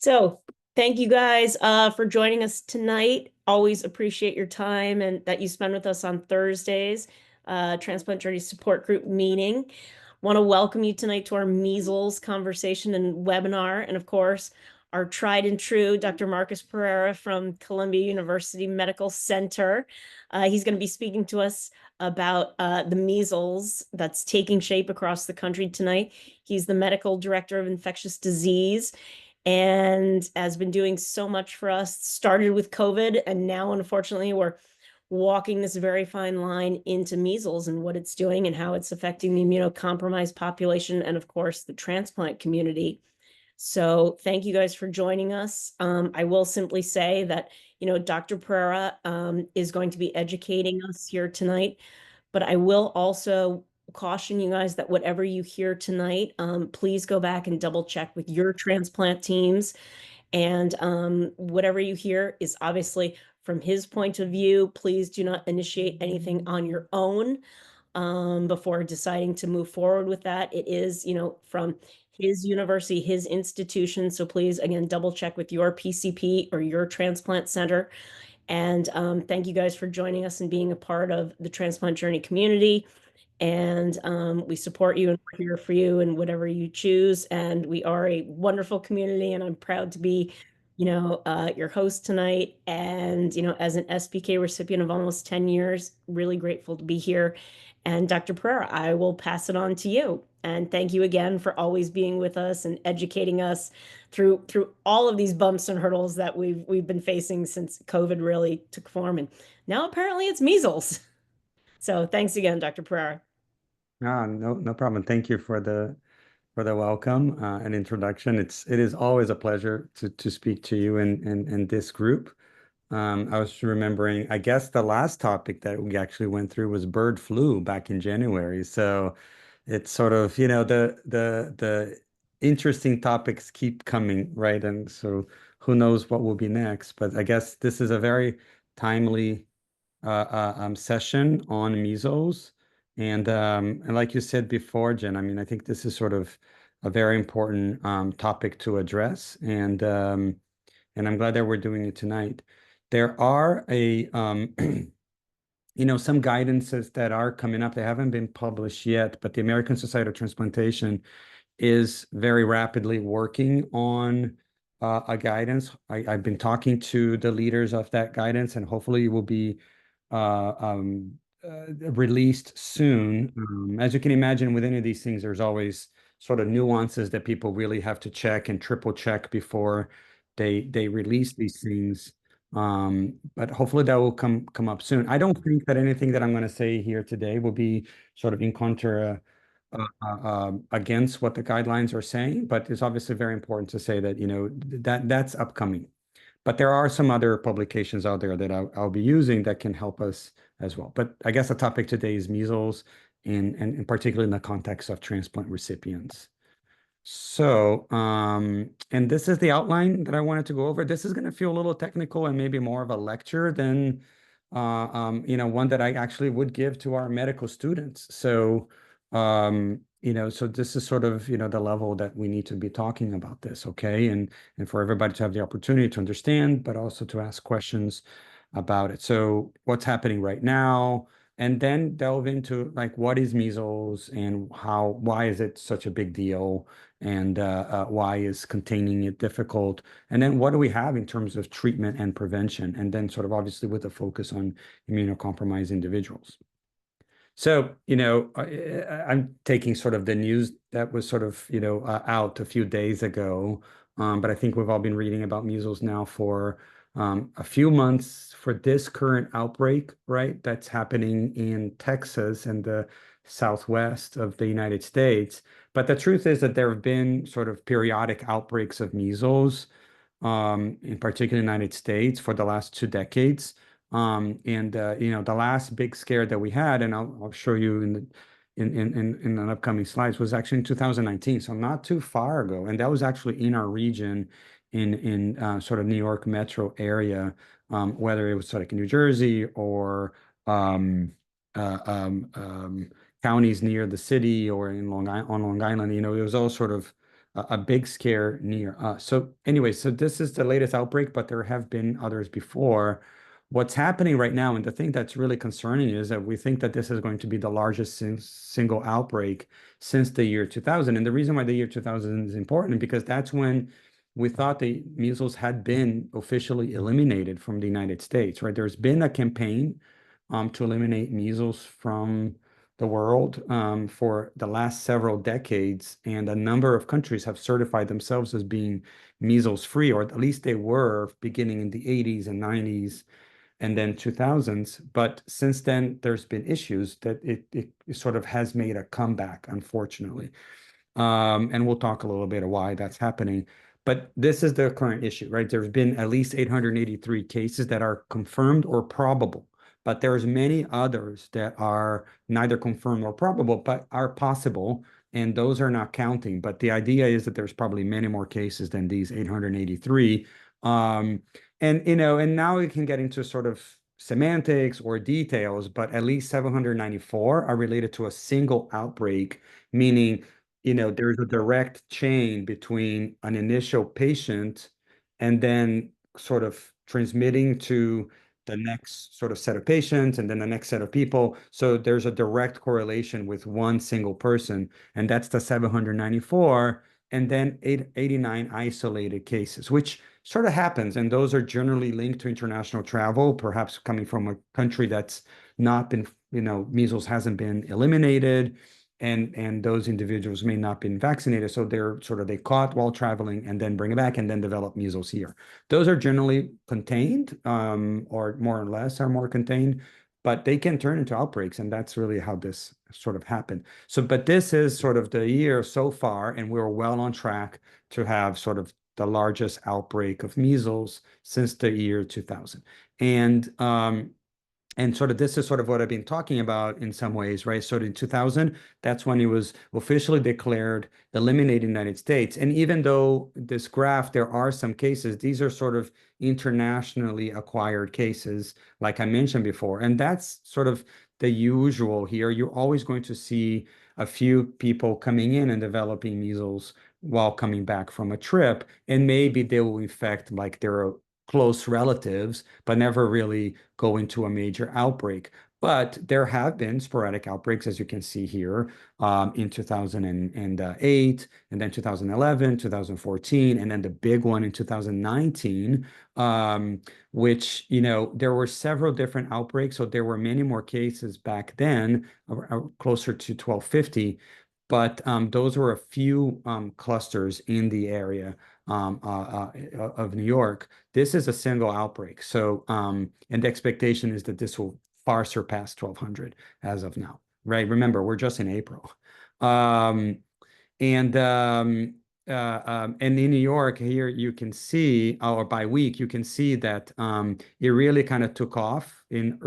So, thank you guys for joining us tonight. Always appreciate your time and that you spend with us on Thursdays, Transplant Journey Support Group meeting. Want to welcome you tonight to our measles conversation and webinar. And of course, our tried and true Dr. Marcus Pereira from Columbia University Medical Center. He's going to be speaking to us about the measles that's taking shape across the country tonight. He's the medical director of infectious disease and has been doing so much for us. Started with COVID, and now, unfortunately, we're walking this very fine line into measles and what it's doing and how it's affecting the immunocompromised population and, of course, the transplant community. So thank you guys for joining us. I will simply say that, Dr. Pereira is going to be educating us here tonight, but I will also caution you guys that whatever you hear tonight, please go back and double check with your transplant teams. And whatever you hear is obviously from his point of view. Please do not initiate anything on your own before deciding to move forward with that. It is, from his university, his institution. So please, again, double check with your PCP or your transplant center. And thank you guys for joining us and being a part of the Transplant Journey community. And we support you and we're here for you and whatever you choose. And we are a wonderful community, and I'm proud to be, your host tonight. And, as an SPK recipient of almost 10 years, really grateful to be here. And Dr. Pereira, I will pass it on to you. And thank you again for always being with us and educating us through all of these bumps and hurdles that we've been facing since COVID really took form. And now apparently it's measles. So thanks again, Dr. Pereira. No problem. Thank you for the welcome and introduction. It is always a pleasure to speak to you and this group. I was remembering, I guess the last topic that we actually went through was bird flu back in January. So it's sort of, the interesting topics keep coming, right? And so who knows what will be next? But I guess this is a very timely session on measles. And like you said before, Jen, I mean, I think this is sort of a very important topic to address. And I'm glad that we're doing it tonight. There are some guidances that are coming up. They haven't been published yet, but the American Society of Transplantation is very rapidly working on a guidance. I've been talking to the leaders of that guidance, and hopefully it will be released soon. As you can imagine, with any of these things, there's always sort of nuances that people really have to check and triple check before they release these things. But hopefully that will come up soon. I don't think that anything that I'm going to say here today will be sort of in contra against what the guidelines are saying, but it's obviously very important to say that that's upcoming. But there are some other publications out there that I'll be using that can help us as well. But I guess the topic today is measles, and particularly in the context of transplant recipients. So, and this is the outline that I wanted to go over. This is going to feel a little technical and maybe more of a lecture than, one that I actually would give to our medical students. So, so this is sort of, the level that we need to be talking about this, okay? And for everybody to have the opportunity to understand, but also to ask questions about it. So what's happening right now? And then delve into like what is measles and why is it such a big deal, and why is containing it difficult? And then what do we have in terms of treatment and prevention? And then sort of obviously with a focus on immunocompromised individuals. So, I'm taking sort of the news that was sort of, out a few days ago. But I think we've all been reading about measles now for a few months for this current outbreak, right? That's happening in Texas and the southwest of the United States. But the truth is that there have been sort of periodic outbreaks of measles, in particular in the United States for the last 2 decades. And the last big scare that we had, and I'll show you in an upcoming slides, was actually in 2019, so not too far ago, and that was actually in our region, in sort of New York metro area, whether it was sort of in New Jersey or counties near the city or on Long Island. It was all sort of a big scare near us. So anyway, so this is the latest outbreak, but there have been others before. What's happening right now, and the thing that's really concerning is that we think that this is going to be the largest single outbreak since the year 2000. And the reason why the year 2000 is important because that's when we thought the measles had been officially eliminated from the United States, right? There's been a campaign to eliminate measles from the world for the last several decades, and a number of countries have certified themselves as being measles free, or at least they were beginning in the 80s and 90s and then 2000s. But since then, there's been issues that it sort of has made a comeback, unfortunately. And we'll talk a little bit of why that's happening. But this is the current issue, right? There's been at least 883 cases that are confirmed or probable, but there's many others that are neither confirmed or probable, but are possible, and those are not counting. But the idea is that there's probably many more cases than these 883. And and now we can get into sort of semantics or details, but at least 794 are related to a single outbreak, meaning there's a direct chain between an initial patient and then sort of transmitting to the next sort of set of patients and then the next set of people. So there's a direct correlation with one single person, and that's the 794, and then 89 isolated cases, which sort of happens. And those are generally linked to international travel, perhaps coming from a country that's not been, measles hasn't been eliminated, and those individuals may not been vaccinated, so they caught while traveling and then bring it back and then develop measles here. Those are generally contained, or more or less are more contained, but they can turn into outbreaks, and that's really how this sort of happened. So, but this is sort of the year so far, and we're well on track to have sort of the largest outbreak of measles since the year 2000. And sort of this is sort of what I've been talking about in some ways, right? So in 2000, that's when it was officially declared eliminated in the United States. And even though this graph, there are some cases, these are sort of internationally acquired cases, like I mentioned before. And that's sort of the usual here. You're always going to see a few people coming in and developing measles while coming back from a trip. And maybe they will infect like their close relatives, but never really go into a major outbreak. But there have been sporadic outbreaks, as you can see here, in 2008, and then 2011, 2014, and then the big one in 2019, which, there were several different outbreaks. So there were many more cases back then, closer to 1250. But those were a few clusters in the area of New York. This is a single outbreak. So, and the expectation is that this will far surpass 1,200 as of now, right? Remember, we're just in April. Um, and in New York here, you can see, or by week, you can see that it really kind of took off in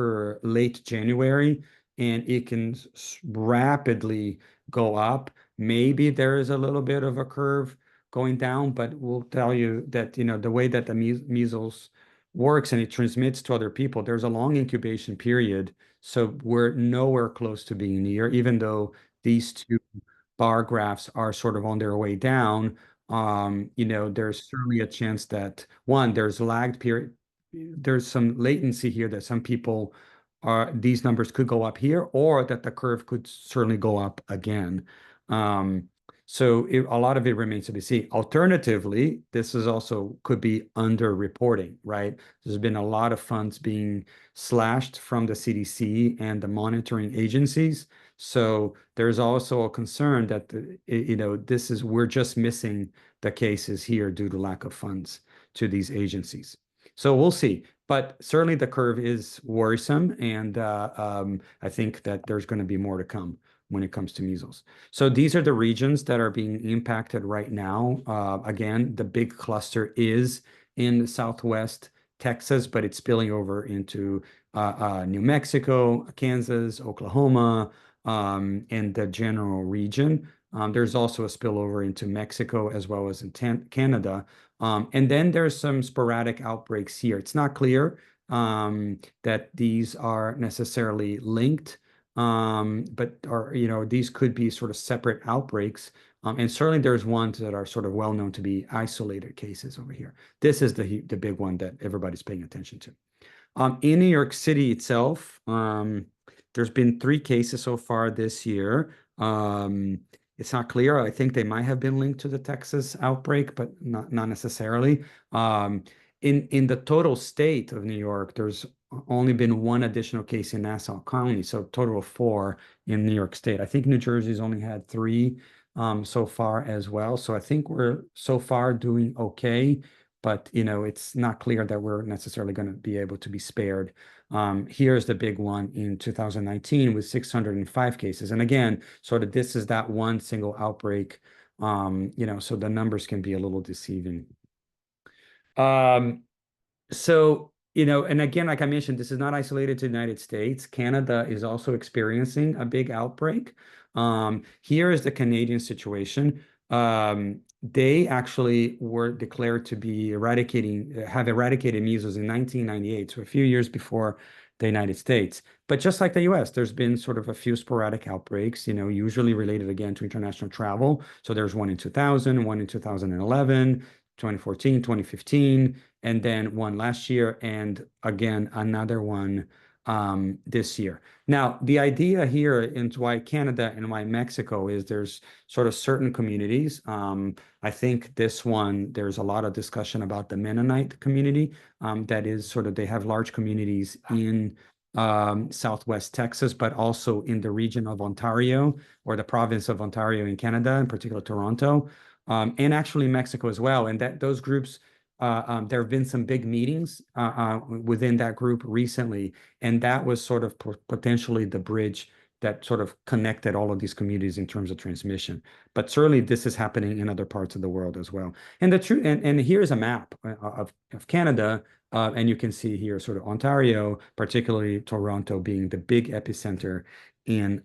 late January, and it can rapidly go up. Maybe there is a little bit of a curve going down, but we'll tell you that, the way that the measles works and it transmits to other people, there's a long incubation period. So we're nowhere close to being near, even though these two bar graphs are sort of on their way down. There's certainly a chance that one, there's lagged period, there's some latency here that some people these numbers could go up here, or that the curve could certainly go up again. Um, a lot of it remains to be seen. Alternatively, this is also could be underreporting, right? There's been a lot of funds being slashed from the CDC and the monitoring agencies. So there's also a concern that we're just missing the cases here due to lack of funds to these agencies. So we'll see. But certainly the curve is worrisome, and I think that there's going to be more to come when it comes to measles. So these are the regions that are being impacted right now. Again, the big cluster is in Southwest Texas, but it's spilling over into New Mexico, Kansas, Oklahoma, and the general region. There's also a spillover into Mexico as well as in Canada. And then there's some sporadic outbreaks here. It's not clear that these are necessarily linked, but these could be sort of separate outbreaks. And certainly there's ones that are sort of well known to be isolated cases over here. This is the big one that everybody's paying attention to. In New York City itself, there's been 3 cases so far this year. It's not clear. I think they might have been linked to the Texas outbreak, but not necessarily. Um, in the total state of New York, there's only been one additional case in Nassau County, so total of 4 in New York State. I think New Jersey's only had 3 so far as well. So I think we're so far doing okay, but it's not clear that we're necessarily going to be able to be spared. Here's the big one in 2019 with 605 cases. And again, sort of this is that one single outbreak, so the numbers can be a little deceiving. Um, and again, like I mentioned, this is not isolated to the United States. Canada is also experiencing a big outbreak. Here is the Canadian situation. They actually were declared to be have eradicated measles in 1998, so a few years before the United States. But just like the US, there's been sort of a few sporadic outbreaks, usually related again to international travel. So there's one in 2000, one in 2011, 2014, 2015, and then one last year, and again, another one this year. Now, the idea here into why Canada and why Mexico is there's sort of certain communities. I think this one, there's a lot of discussion about the Mennonite community. That is sort of, they have large communities in Southwest Texas, but also in the region of Ontario or the province of Ontario in Canada, in particular Toronto, and actually Mexico as well. And that those groups, there have been some big meetings within that group recently, and that was sort of potentially the bridge that sort of connected all of these communities in terms of transmission. But certainly this is happening in other parts of the world as well. And the truth, and here's a map of Canada, and you can see here sort of Ontario, particularly Toronto, being the big epicenter in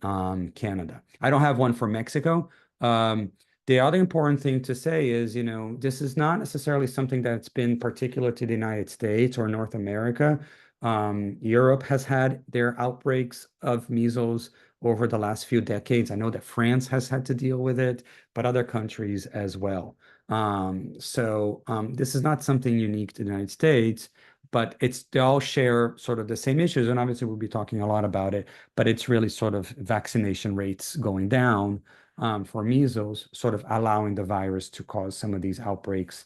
Canada. I don't have one for Mexico. The other important thing to say is, this is not necessarily something that's been particular to the United States or North America. Europe has had their outbreaks of measles over the last few decades. I know that France has had to deal with it, but other countries as well. This is not something unique to the United States, but they all share sort of the same issues. And obviously, we'll be talking a lot about it, but it's really sort of vaccination rates going down for measles, sort of allowing the virus to cause some of these outbreaks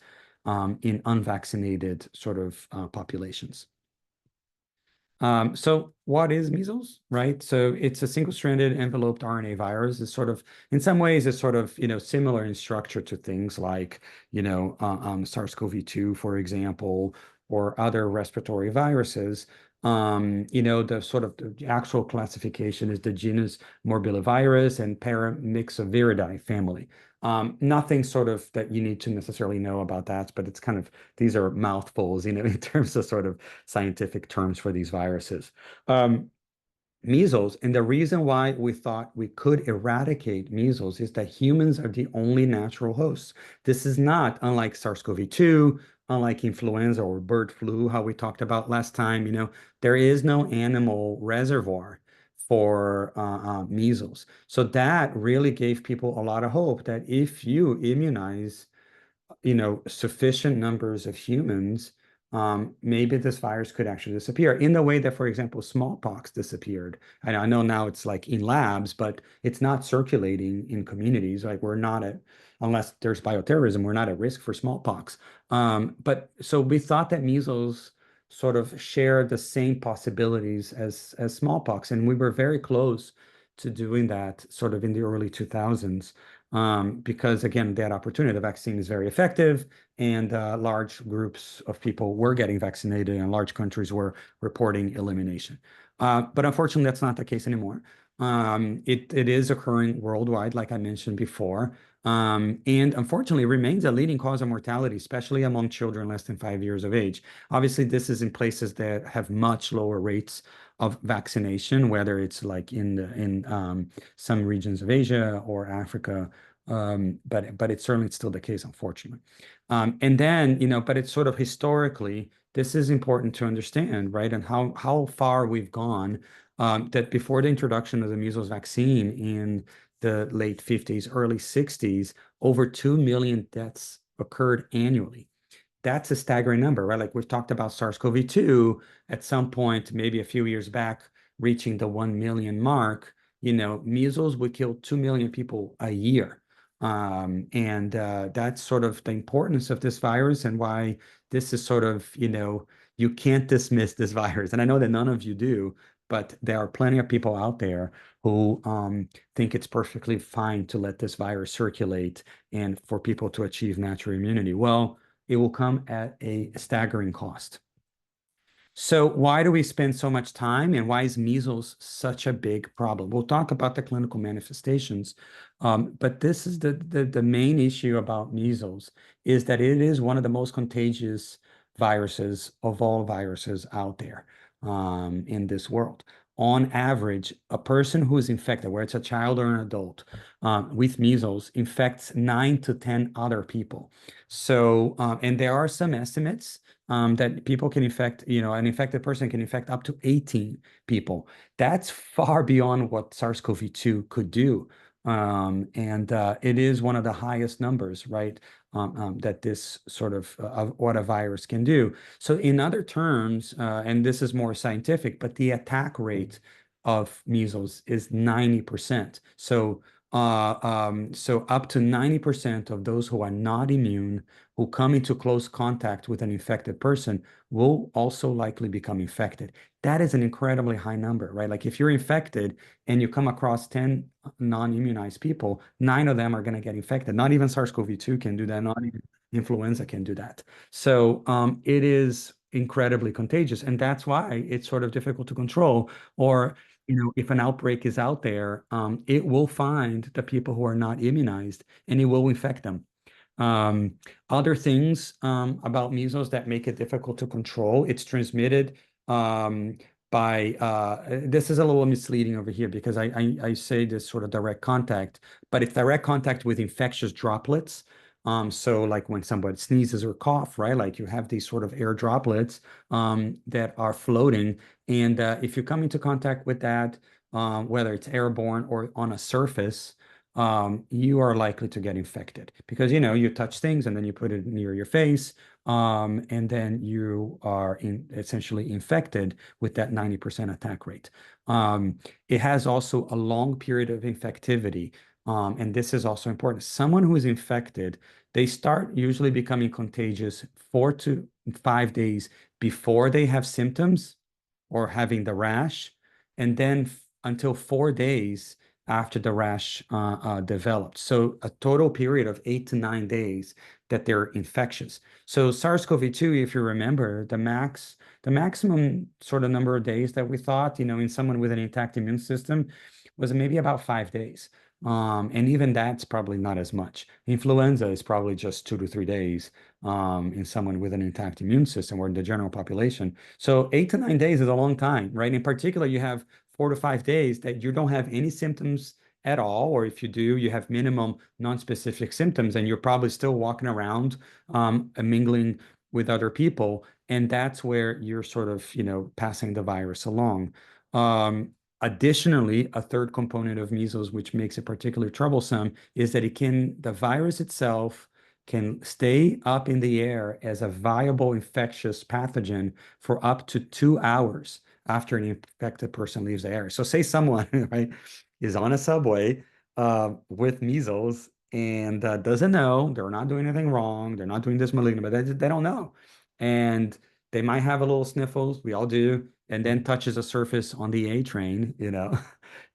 in unvaccinated sort of populations. So what is measles, right? So it's a single-stranded enveloped RNA virus. It's sort of, in some ways, it's sort of, similar in structure to things like, SARS-CoV-2, for example, or other respiratory viruses. The sort of the actual classification is the genus Morbillivirus and Paramyxoviridae family. Nothing sort of that you need to necessarily know about that, but it's kind of, these are mouthfuls, in terms of sort of scientific terms for these viruses. Measles, and the reason why we thought we could eradicate measles is that humans are the only natural hosts. This is not unlike SARS-CoV-2, unlike influenza or bird flu, how we talked about last time. There is no animal reservoir for measles. So that really gave people a lot of hope that if you immunize sufficient numbers of humans, maybe this virus could actually disappear in the way that, for example, smallpox disappeared. And I know now it's like in labs, but it's not circulating in communities. Like unless there's bioterrorism, we're not at risk for smallpox. But so we thought that measles sort of shared the same possibilities as smallpox, and we were very close to doing that sort of in the early 2000s because again, that opportunity, the vaccine is very effective, and large groups of people were getting vaccinated, and large countries were reporting elimination. But unfortunately, that's not the case anymore. It is occurring worldwide, like I mentioned before, and unfortunately remains a leading cause of mortality, especially among children less than 5 years of age. Obviously, this is in places that have much lower rates of vaccination, whether it's like in some regions of Asia or Africa, but it's certainly still the case, unfortunately. And then, but it's sort of historically, this is important to understand, right? And how far we've gone. That before the introduction of the measles vaccine in the late 50s, early 60s, over 2 million deaths occurred annually. That's a staggering number, right? Like we've talked about SARS-CoV-2 at some point, maybe a few years back, reaching the 1 million mark. Measles would kill 2 million people a year. And that's sort of the importance of this virus and why this is sort of, you can't dismiss this virus. And I know that none of you do, but there are plenty of people out there who think it's perfectly fine to let this virus circulate and for people to achieve natural immunity. Well, it will come at a staggering cost. So why do we spend so much time and why is measles such a big problem? We'll talk about the clinical manifestations, but this is the main issue about measles is that it is one of the most contagious viruses of all viruses out there in this world. On average, a person who is infected, whether it's a child or an adult, with measles, infects 9 to 10 other people. So, and there are some estimates that people can infect, an infected person can infect up to 18 people. That's far beyond what SARS-CoV-2 could do. And it is one of the highest numbers, right? That this sort of what a virus can do. So, in other terms, and this is more scientific, but the attack rate of measles is 90%. So up to 90% of those who are not immune, who come into close contact with an infected person, will also likely become infected. That is an incredibly high number, right? Like if you're infected and you come across 10 non-immunized people, 9 of them are going to get infected. Not even SARS-CoV-2 can do that. Not even influenza can do that. So it is incredibly contagious, and that's why it's sort of difficult to control. Or if an outbreak is out there, it will find the people who are not immunized and it will infect them. Um, Other things about measles that make it difficult to control, it's transmitted um, by, this is a little misleading over here because I say this sort of direct contact, but it's direct contact with infectious droplets. So like when somebody sneezes or cough, right? Like you have these sort of air droplets that are floating. And if you come into contact with that, whether it's airborne or on a surface, you are likely to get infected because you touch things and then you put it near your face, and then you are essentially infected with that 90% attack rate. It has also a long period of infectivity, and this is also important. Someone who is infected, they start usually becoming contagious 4 to 5 days before they have symptoms or having the rash, and then until 4 days after the rash developed. So a total period of 8 to 9 days that they're infectious. So SARS-CoV-2, if you remember, the maximum sort of number of days that we thought, in someone with an intact immune system was maybe about 5 days. And even that's probably not as much. Influenza is probably just 2 to 3 days in someone with an intact immune system or in the general population. So 8 to 9 days is a long time, right? In particular, you have 4 to 5 days that you don't have any symptoms at all, or if you do, you have minimum non-specific symptoms, and you're probably still walking around and mingling with other people, and that's where you're sort of, passing the virus along. Additionally, a third component of measles, which makes it particularly troublesome, is that the virus itself can stay up in the air as a viable infectious pathogen for up to 2 hours after an infected person leaves the area. So say someone, right, is on a subway with measles and doesn't know, they're not doing anything wrong, they're not doing this malignant, but they don't know. And they might have a little sniffles, we all do, and then touches a surface on the A train,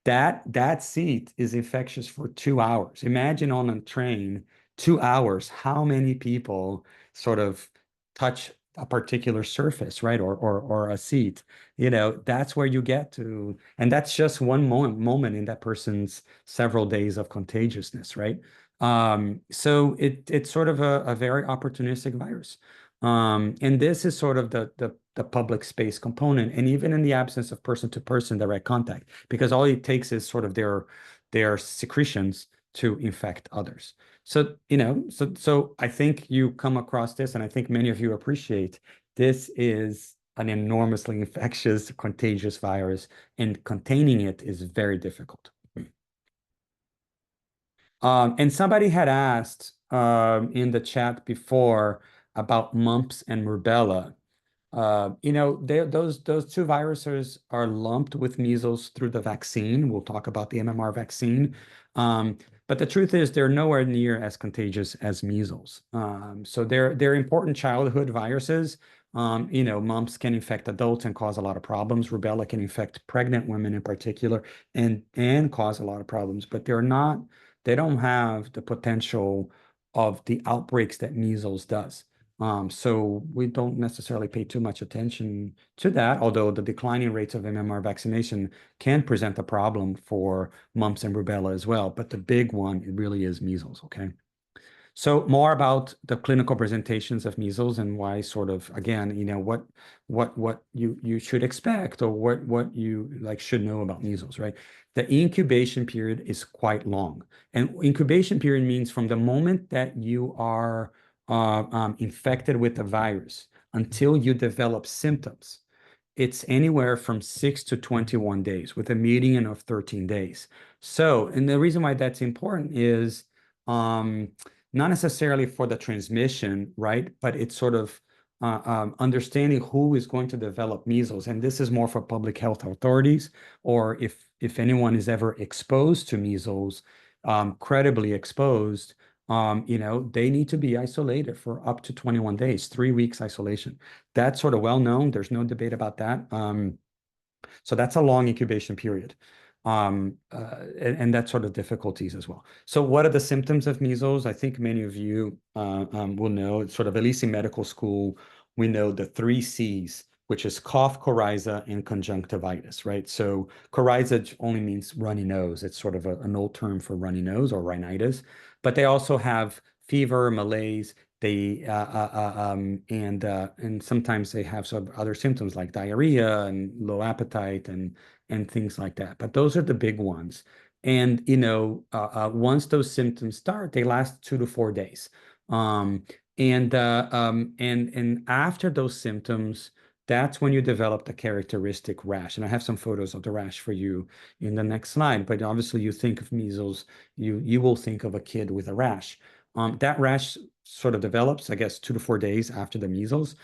that seat is infectious for 2 hours. Imagine on a train, 2 hours, how many people sort of touch a particular surface, right? Or a seat. That's where you get to, and that's just one moment in that person's several days of contagiousness, right? So it's sort of a very opportunistic virus. And this is sort of the public space component, and even in the absence of person-to-person direct contact, because all it takes is sort of their secretions to infect others. So I think you come across this, and I think many of you appreciate this is an enormously infectious, contagious virus, and containing it is very difficult. And somebody had asked in the chat before about mumps and rubella. Those two viruses are lumped with measles through the vaccine. We'll talk about the MMR vaccine. Um, but the truth is they're nowhere near as contagious as measles. So they're important childhood viruses. Mumps can infect adults and cause a lot of problems. Rubella can infect pregnant women in particular and cause a lot of problems, but they don't have the potential of the outbreaks that measles does. So we don't necessarily pay too much attention to that, although the declining rates of MMR vaccination can present a problem for mumps and rubella as well. But the big one, it really is measles, okay? So more about the clinical presentations of measles and why sort of again, what you should expect or what you like should know about measles, right? The incubation period is quite long. And incubation period means from the moment that you are infected with the virus until you develop symptoms. It's anywhere from 6 to 21 days with a median of 13 days. So, and the reason why that's important is um, not necessarily for the transmission, right? But it's sort of understanding who is going to develop measles. And this is more for public health authorities, or if anyone is ever exposed to measles, credibly exposed, they need to be isolated for up to 21 days, 3 weeks isolation. That's sort of well known. There's no debate about that. So that's a long incubation period. And that's sort of difficulties as well. So what are the symptoms of measles? I think many of you will know, it's sort of at least in medical school, we know the three C's, which is cough, coryza, and conjunctivitis, right? So coryza only means runny nose. It's sort of an old term for runny nose or rhinitis, but they also have fever, malaise, they and sometimes they have some other symptoms like diarrhea and low appetite and things like that. But those are the big ones. And once those symptoms start, they last 2 to 4 days. And after those symptoms, that's when you develop the characteristic rash. And I have some photos of the rash for you in the next slide. But obviously, you think of measles, you will think of a kid with a rash. That rash sort of develops, I guess, 2 to 4 days after the measles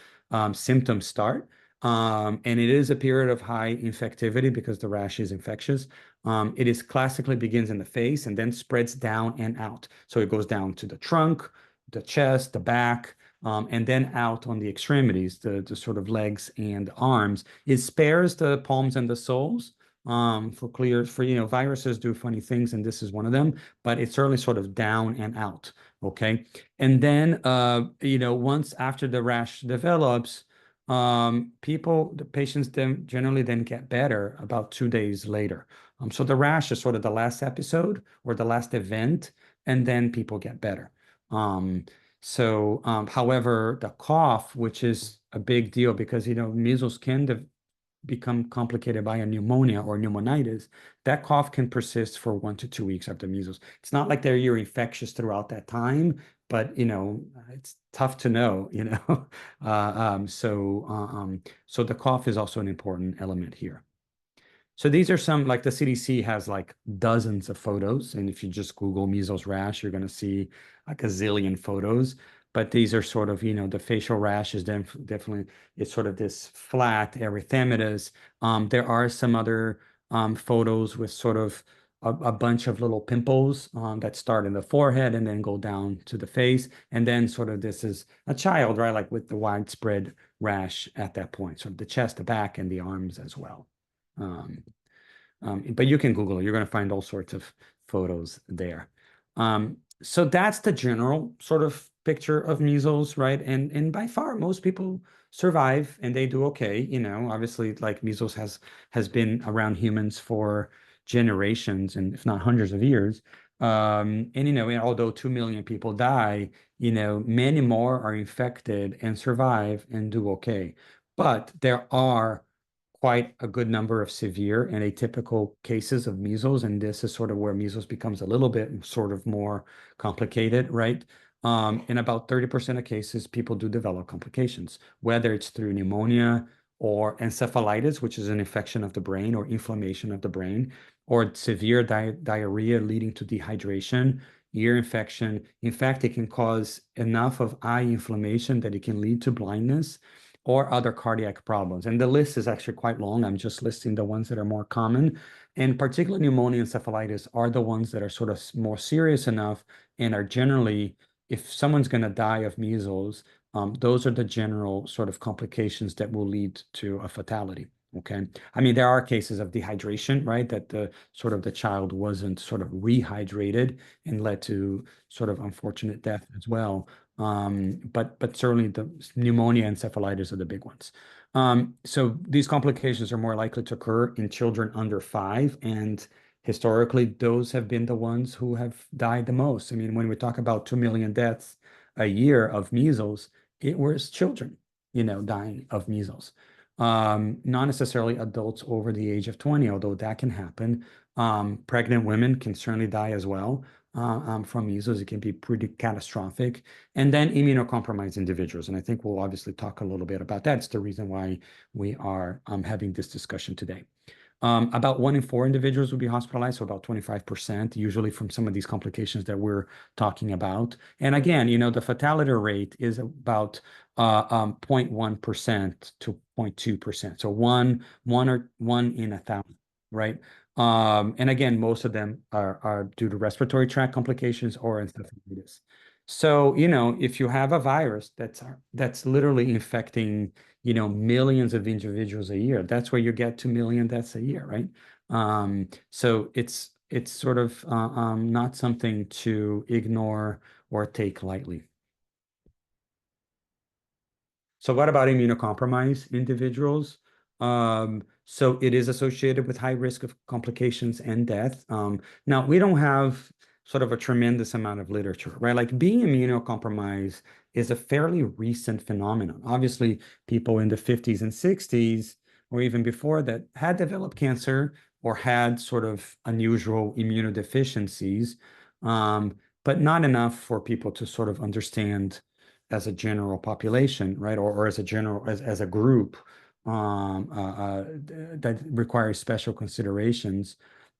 symptoms start. And it is a period of high infectivity because the rash is infectious. It is classically begins in the face and then spreads down and out. So it goes down to the trunk, the chest, the back, and then out on the extremities, the sort of legs and arms. It spares the palms and the soles viruses do funny things, and this is one of them, but it's certainly sort of down and out. Okay. And then, once after the rash develops, the patients then generally then get better about 2 days later. So the rash is sort of the last episode or the last event, and then people get better. However, the cough, which is a big deal because, measles can become complicated by a pneumonia or pneumonitis, that cough can persist for 1 to 2 weeks after measles. It's not like you're infectious throughout that time, but it's tough to know, so the cough is also an important element here. So these are some, like the CDC has like dozens of photos. And if you just Google measles rash, you're going to see like a zillion photos. But these are sort of, the facial rash is definitely, it's sort of this flat erythematous. There are some other photos with sort of a bunch of little pimples that start in the forehead and then go down to the face. And then sort of this is a child, right? Like with the widespread rash at that point. So the chest, the back, and the arms as well. Um, but you can Google it. You're going to find all sorts of photos there. So that's the general sort of picture of measles, right? And by far, most people survive and they do okay. Obviously, like measles has been around humans for generations and if not hundreds of years. And although 2 million people die, many more are infected and survive and do okay. But there are quite a good number of severe and atypical cases of measles, and this is sort of where measles becomes a little bit sort of more complicated, right? In about 30% of cases, people do develop complications, whether it's through pneumonia or encephalitis, which is an infection of the brain or inflammation of the brain, or severe diarrhea leading to dehydration. ear infection. In fact, it can cause enough of eye inflammation that it can lead to blindness or other cardiac problems. And the list is actually quite long. I'm just listing the ones that are more common. And particularly pneumonia and encephalitis are the ones that are sort of more serious enough and are generally, if someone's going to die of measles, those are the general sort of complications that will lead to a fatality. Okay. I mean, there are cases of dehydration, right? That the sort of the child wasn't sort of rehydrated and led to sort of unfortunate death as well. But certainly the pneumonia and encephalitis are the big ones. So these complications are more likely to occur in children under 5, and historically, those have been the ones who have died the most. I mean, when we talk about 2 million deaths a year of measles, it was children, dying of measles. Not necessarily adults over the age of 20, although that can happen. Pregnant women can certainly die as well from measles. It can be pretty catastrophic. And then immunocompromised individuals. And I think we'll obviously talk a little bit about that. It's the reason why we are having this discussion today. About 1 in 4 individuals will be hospitalized, so about 25%, usually from some of these complications that we're talking about. And again, the fatality rate is about 0.1% to 0.2%. So one in 1,000, right? And again, most of them are due to respiratory tract complications or encephalitis. So, if you have a virus that's literally infecting millions of individuals a year. That's where you get 2 million deaths a year, right? So it's sort of not something to ignore or take lightly. So what about immunocompromised individuals? So it is associated with high risk of complications and death. Now, we don't have sort of a tremendous amount of literature, right? Like being immunocompromised is a fairly recent phenomenon. Obviously, people in the 50s and 60s, or even before that, had developed cancer or had sort of unusual immunodeficiencies, but not enough for people to sort of understand as a general population, right? Or as a general, as a group that requires special considerations.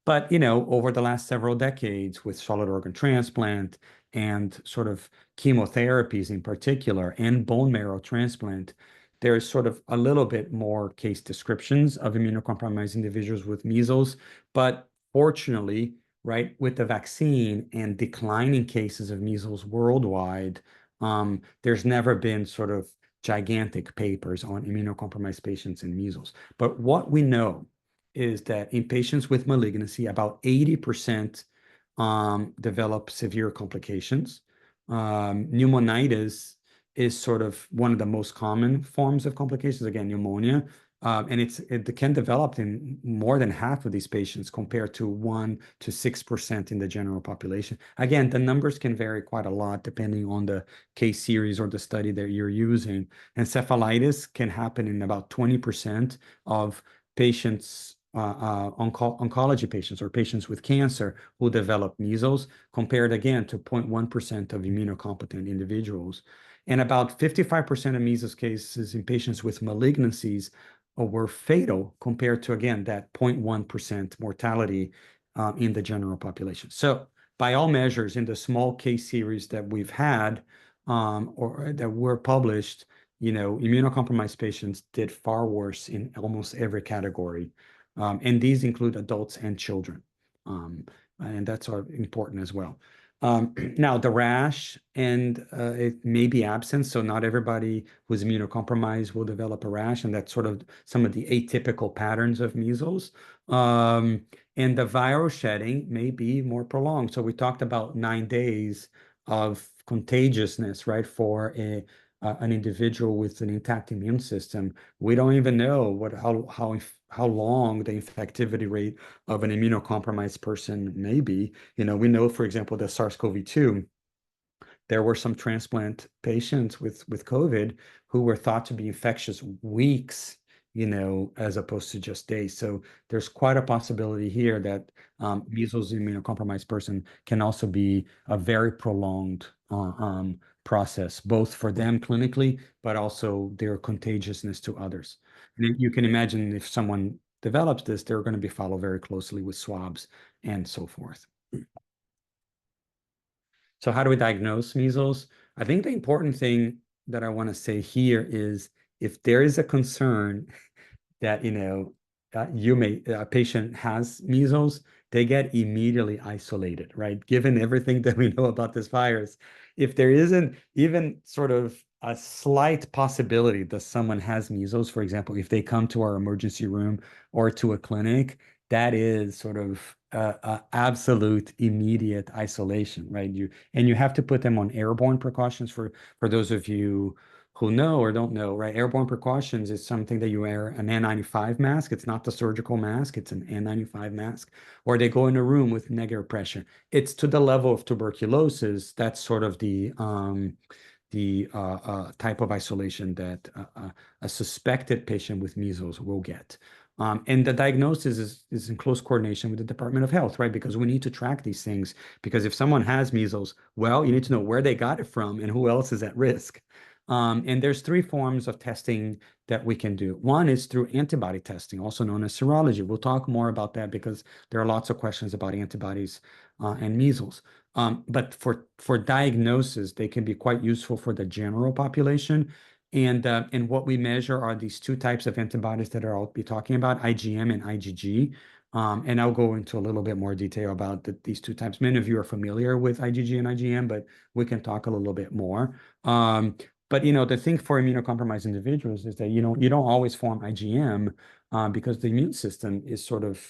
But, over the last several decades with solid organ transplant and sort of chemotherapies in particular and bone marrow transplant, there's sort of a little bit more case descriptions of immunocompromised individuals with measles. But fortunately, right, with the vaccine and declining cases of measles worldwide, there's never been sort of gigantic papers on immunocompromised patients and measles. But what we know is that in patients with malignancy, about 80% develop severe complications. Pneumonitis is sort of one of the most common forms of complications, again, pneumonia. And it can develop in more than half of these patients compared to 1 to 6% in the general population. Again, the numbers can vary quite a lot depending on the case series or the study that you're using. Encephalitis can happen in about 20% of patients, oncology patients or patients with cancer who develop measles, compared again to 0.1% of immunocompetent individuals. And about 55% of measles cases in patients with malignancies were fatal compared to, again, that 0.1% mortality in the general population. So by all measures, in the small case series that we've had or that were published, immunocompromised patients did far worse in almost every category. And these include adults and children. And that's important as well. Now, the rash and it may be absent, so not everybody who's immunocompromised will develop a rash, and that's sort of some of the atypical patterns of measles. And the viral shedding may be more prolonged. So we talked about 9 days of contagiousness, right, for an individual with an intact immune system. We don't even know how long the infectivity rate of an immunocompromised person may be. We know, for example, the SARS-CoV-2, there were some transplant patients with COVID who were thought to be infectious weeks, as opposed to just days. So there's quite a possibility here that measles immunocompromised person can also be a very prolonged process, both for them clinically, but also their contagiousness to others. And you can imagine if someone develops this, they're going to be followed very closely with swabs and so forth. So how do we diagnose measles? I think the important thing that I want to say here is if there is a concern that a patient has measles, they get immediately isolated, right? Given everything that we know about this virus, if there isn't even sort of a slight possibility that someone has measles, for example, if they come to our emergency room or to a clinic, that is sort of absolute immediate isolation, right? You have to put them on airborne precautions for those of you who know or don't know, right? Airborne precautions is something that you wear an N95 mask. It's not the surgical mask, it's an N95 mask, or they go in a room with negative pressure. It's to the level of tuberculosis. That's sort of the type of isolation that a suspected patient with measles will get. And the diagnosis is in close coordination with the Department of Health, right? Because we need to track these things. Because if someone has measles, well, you need to know where they got it from and who else is at risk. And there's three forms of testing that we can do. One is through antibody testing, also known as serology. We'll talk more about that because there are lots of questions about antibodies and measles. But for diagnosis, they can be quite useful for the general population. And what we measure are these two types of antibodies that I'll be talking about, IgM and IgG. And I'll go into a little bit more detail about these two types. Many of you are familiar with IgG and IgM, but we can talk a little bit more. But the thing for immunocompromised individuals is that you don't always form IgM because the immune system is sort of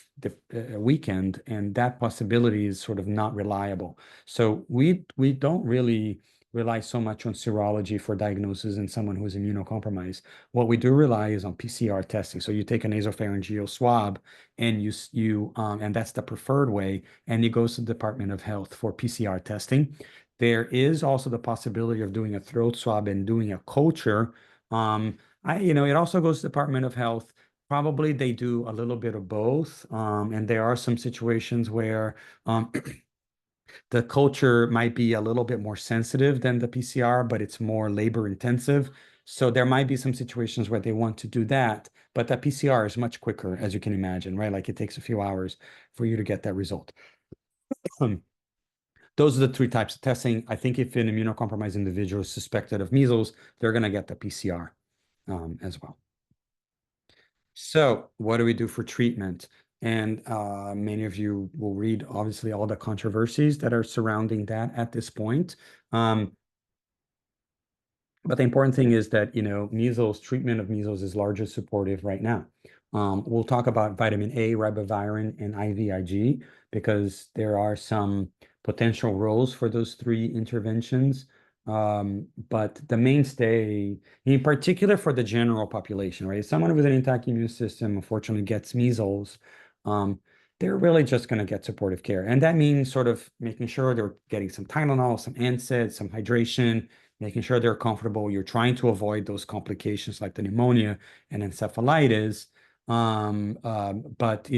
weakened, and that possibility is sort of not reliable. So we don't really rely so much on serology for diagnosis in someone who is immunocompromised. What we do rely is on PCR testing. So you take a nasopharyngeal swab, and and that's the preferred way, and it goes to the Department of Health for PCR testing. There is also the possibility of doing a throat swab and doing a culture. It also goes to the Department of Health. Probably they do a little bit of both. And there are some situations where the culture might be a little bit more sensitive than the PCR, but it's more labor intensive. So there might be some situations where they want to do that, but that PCR is much quicker, as you can imagine, right? Like it takes a few hours for you to get that result. Those are the three types of testing. I think if an immunocompromised individual is suspected of measles, they're going to get the PCR as well. So, what do we do for treatment? And many of you will read, obviously, all the controversies that are surrounding that at this point. Um, but the important thing is that, measles, treatment of measles is largely supportive right now. We'll talk about vitamin A, ribavirin, and IVIG because there are some potential roles for those three interventions. But the mainstay, in particular for the general population, right? Someone with an intact immune system, unfortunately, gets measles. Um, they're really just going to get supportive care. And that means sort of making sure they're getting some Tylenol, some NSAIDs, some hydration, making sure they're comfortable. You're trying to avoid those complications like the pneumonia and encephalitis. But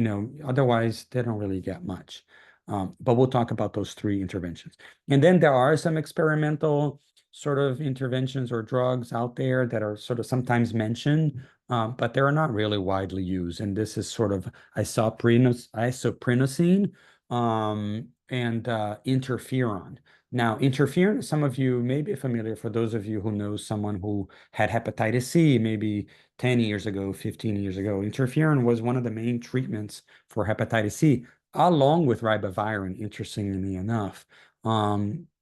otherwise they don't really get much. But we'll talk about those three interventions. And then there are some experimental sort of interventions or drugs out there that are sort of sometimes mentioned, but they're not really widely used. And this is sort of isoprinosine and interferon. Now, interferon, some of you may be familiar, for those of you who know someone who had hepatitis C maybe 10 years ago, 15 years ago. Interferon was one of the main treatments for hepatitis C, along with ribavirin, interestingly enough.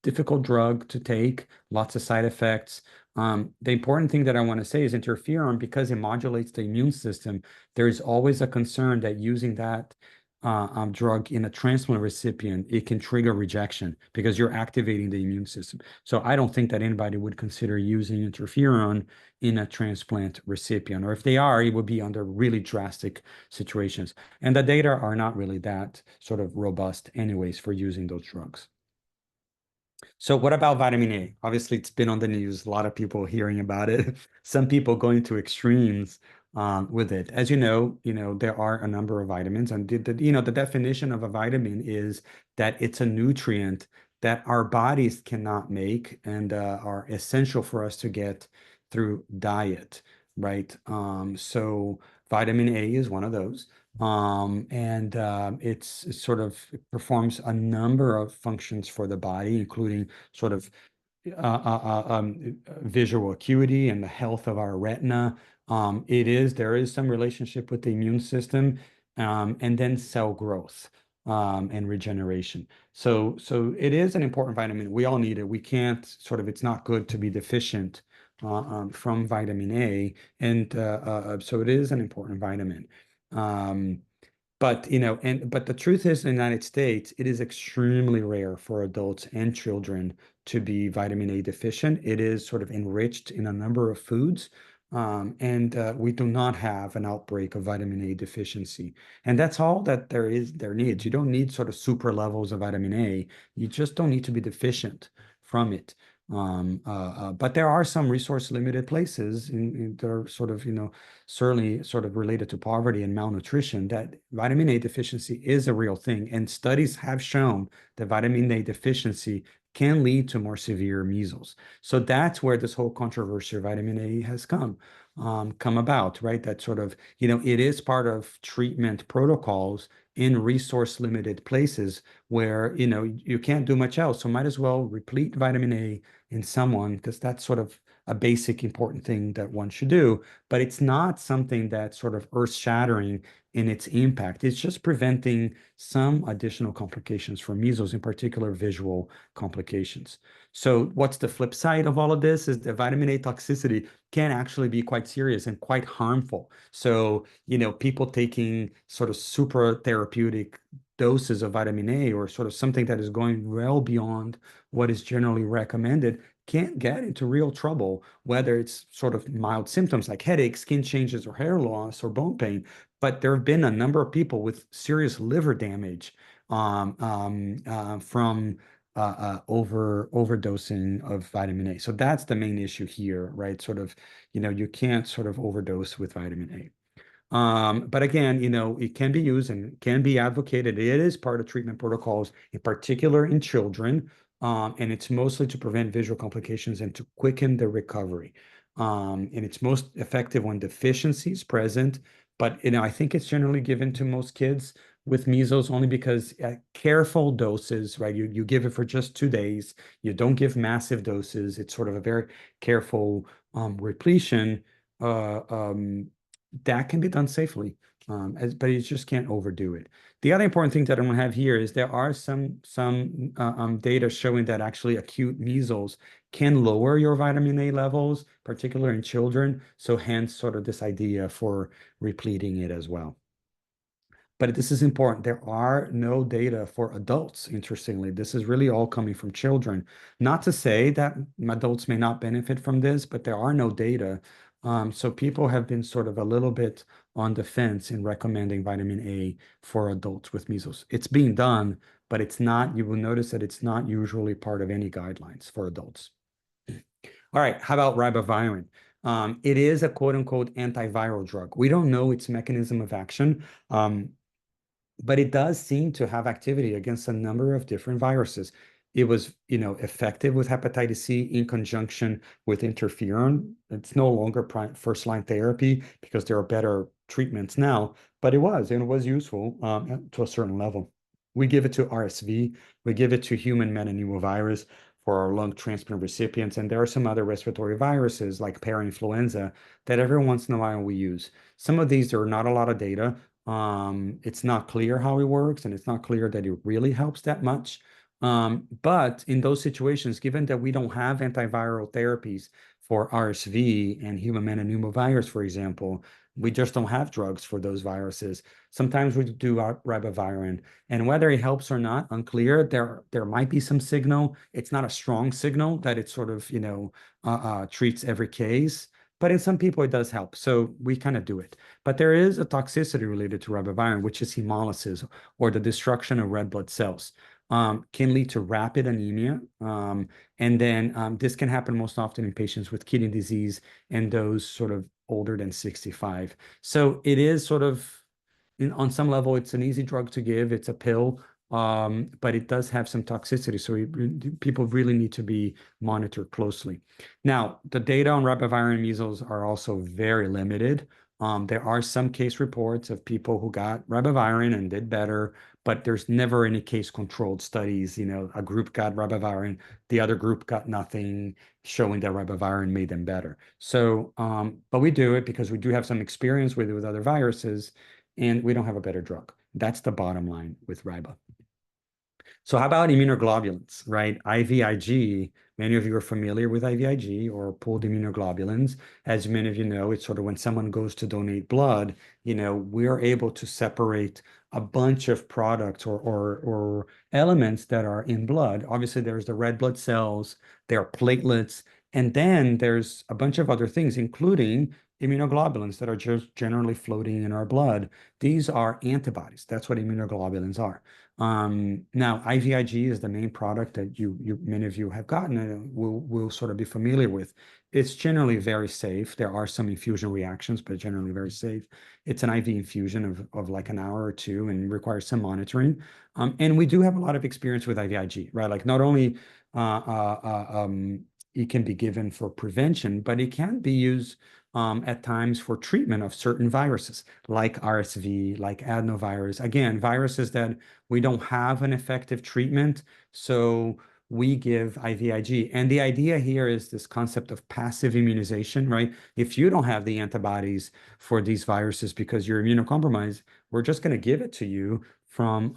Difficult drug to take, lots of side effects. The important thing that I want to say is interferon, because it modulates the immune system, there is always a concern that using that drug in a transplant recipient, it can trigger rejection because you're activating the immune system. So I don't think that anybody would consider using interferon in a transplant recipient, or if they are, it would be under really drastic situations. And the data are not really that sort of robust anyways for using those drugs. So what about vitamin A? Obviously, it's been on the news, a lot of people hearing about it, some people going to extremes with it. As there are a number of vitamins, and the definition of a vitamin is that it's a nutrient that our bodies cannot make and are essential for us to get through diet, right? So vitamin A is one of those. And it's sort of it performs a number of functions for the body, including sort of visual acuity and the health of our retina. There is some relationship with the immune system, and then cell growth, and regeneration. So it is an important vitamin. We all need it. We can't sort of, it's not good to be deficient from vitamin A. And so it is an important vitamin. Um, but but the truth is, in the United States, it is extremely rare for adults and children to be vitamin A deficient. It is sort of enriched in a number of foods, and we do not have an outbreak of vitamin A deficiency. And that's all that there needs. You don't need sort of super levels of vitamin A. You just don't need to be deficient from it. But there are some resource limited places that are sort of, certainly sort of related to poverty and malnutrition, that vitamin A deficiency is a real thing. And studies have shown that vitamin A deficiency can lead to more severe measles. So that's where this whole controversy of vitamin A has come about, right? That sort of, it is part of treatment protocols in resource limited places where, you can't do much else. So might as well replete vitamin A in someone, because that's sort of a basic important thing that one should do, but it's not something that's sort of earth-shattering in its impact. It's just preventing some additional complications from measles, in particular visual complications. So what's the flip side of all of this is that vitamin A toxicity can actually be quite serious and quite harmful. So, people taking sort of super therapeutic doses of vitamin A, or sort of something that is going well beyond what is generally recommended, can't get into real trouble, whether it's sort of mild symptoms like headache, skin changes, or hair loss, or bone pain. But there have been a number of people with serious liver damage from overdosing of vitamin A. So that's the main issue here, right? Sort of, you can't sort of overdose with vitamin A. But again, it can be used and can be advocated. It is part of treatment protocols, in particular in children, and it's mostly to prevent visual complications and to quicken the recovery. And it's most effective when deficiency is present. But I think it's generally given to most kids with measles only because careful doses, right? You give it for just 2 days. You don't give massive doses. It's sort of a very careful repletion. Uh, um, that can be done safely, but you just can't overdo it. The other important thing that I want to have here is there are some data showing that actually acute measles can lower your vitamin A levels, particularly in children. So hence sort of this idea for repleting it as well. But this is important. There are no data for adults, interestingly. This is really all coming from children. Not to say that adults may not benefit from this, but there are no data. So people have been sort of a little bit on the fence in recommending vitamin A for adults with measles. It's being done, but it's not, you will notice that it's not usually part of any guidelines for adults. All right, how about ribavirin? It is a quote unquote antiviral drug. We don't know its mechanism of action. But it does seem to have activity against a number of different viruses. It was, effective with hepatitis C in conjunction with interferon. It's no longer first line therapy because there are better treatments now, but and it was useful to a certain level. We give it to RSV, we give it to human metapneumovirus for our lung transplant recipients, and there are some other respiratory viruses like parainfluenza that every once in a while we use. Some of these, there are not a lot of data. It's not clear how it works, and it's not clear that it really helps that much. But in those situations, given that we don't have antiviral therapies for RSV and human metapneumovirus, for example, we just don't have drugs for those viruses. Sometimes we do our ribavirin, and whether it helps or not, unclear. There might be some signal. It's not a strong signal that it sort of, treats every case, but in some people it does help. So we kind of do it. But there is a toxicity related to ribavirin, which is hemolysis, or the destruction of red blood cells. Can lead to rapid anemia. And then this can happen most often in patients with kidney disease and those sort of older than 65. So it is sort of, on some level, it's an easy drug to give. It's a pill, but it does have some toxicity. So people really need to be monitored closely. Now, the data on ribavirin and measles are also very limited. There are some case reports of people who got ribavirin and did better, but there's never any case controlled studies. A group got ribavirin, the other group got nothing, showing that ribavirin made them better. So, but we do it because we do have some experience with other viruses, and we don't have a better drug. That's the bottom line with riba. So how about immunoglobulins, right? IVIG, many of you are familiar with IVIG or pooled immunoglobulins. As many of you know, it's sort of when someone goes to donate blood, we're able to separate a bunch of products or elements that are in blood. Obviously, there's the red blood cells, there are platelets, and then there's a bunch of other things, including immunoglobulins that are just generally floating in our blood. These are antibodies. That's what immunoglobulins are. Now, IVIG is the main product that many of you have gotten and will sort of be familiar with. It's generally very safe. There are some infusion reactions, but generally very safe. It's an IV infusion of like an hour or two and requires some monitoring. And we do have a lot of experience with IVIG, right? Like not only it can be given for prevention, but it can be used at times for treatment of certain viruses like RSV, like adenovirus. Again, viruses that we don't have an effective treatment, so we give IVIG. And the idea here is this concept of passive immunization, right? If you don't have the antibodies for these viruses because you're immunocompromised, we're just going to give it to you from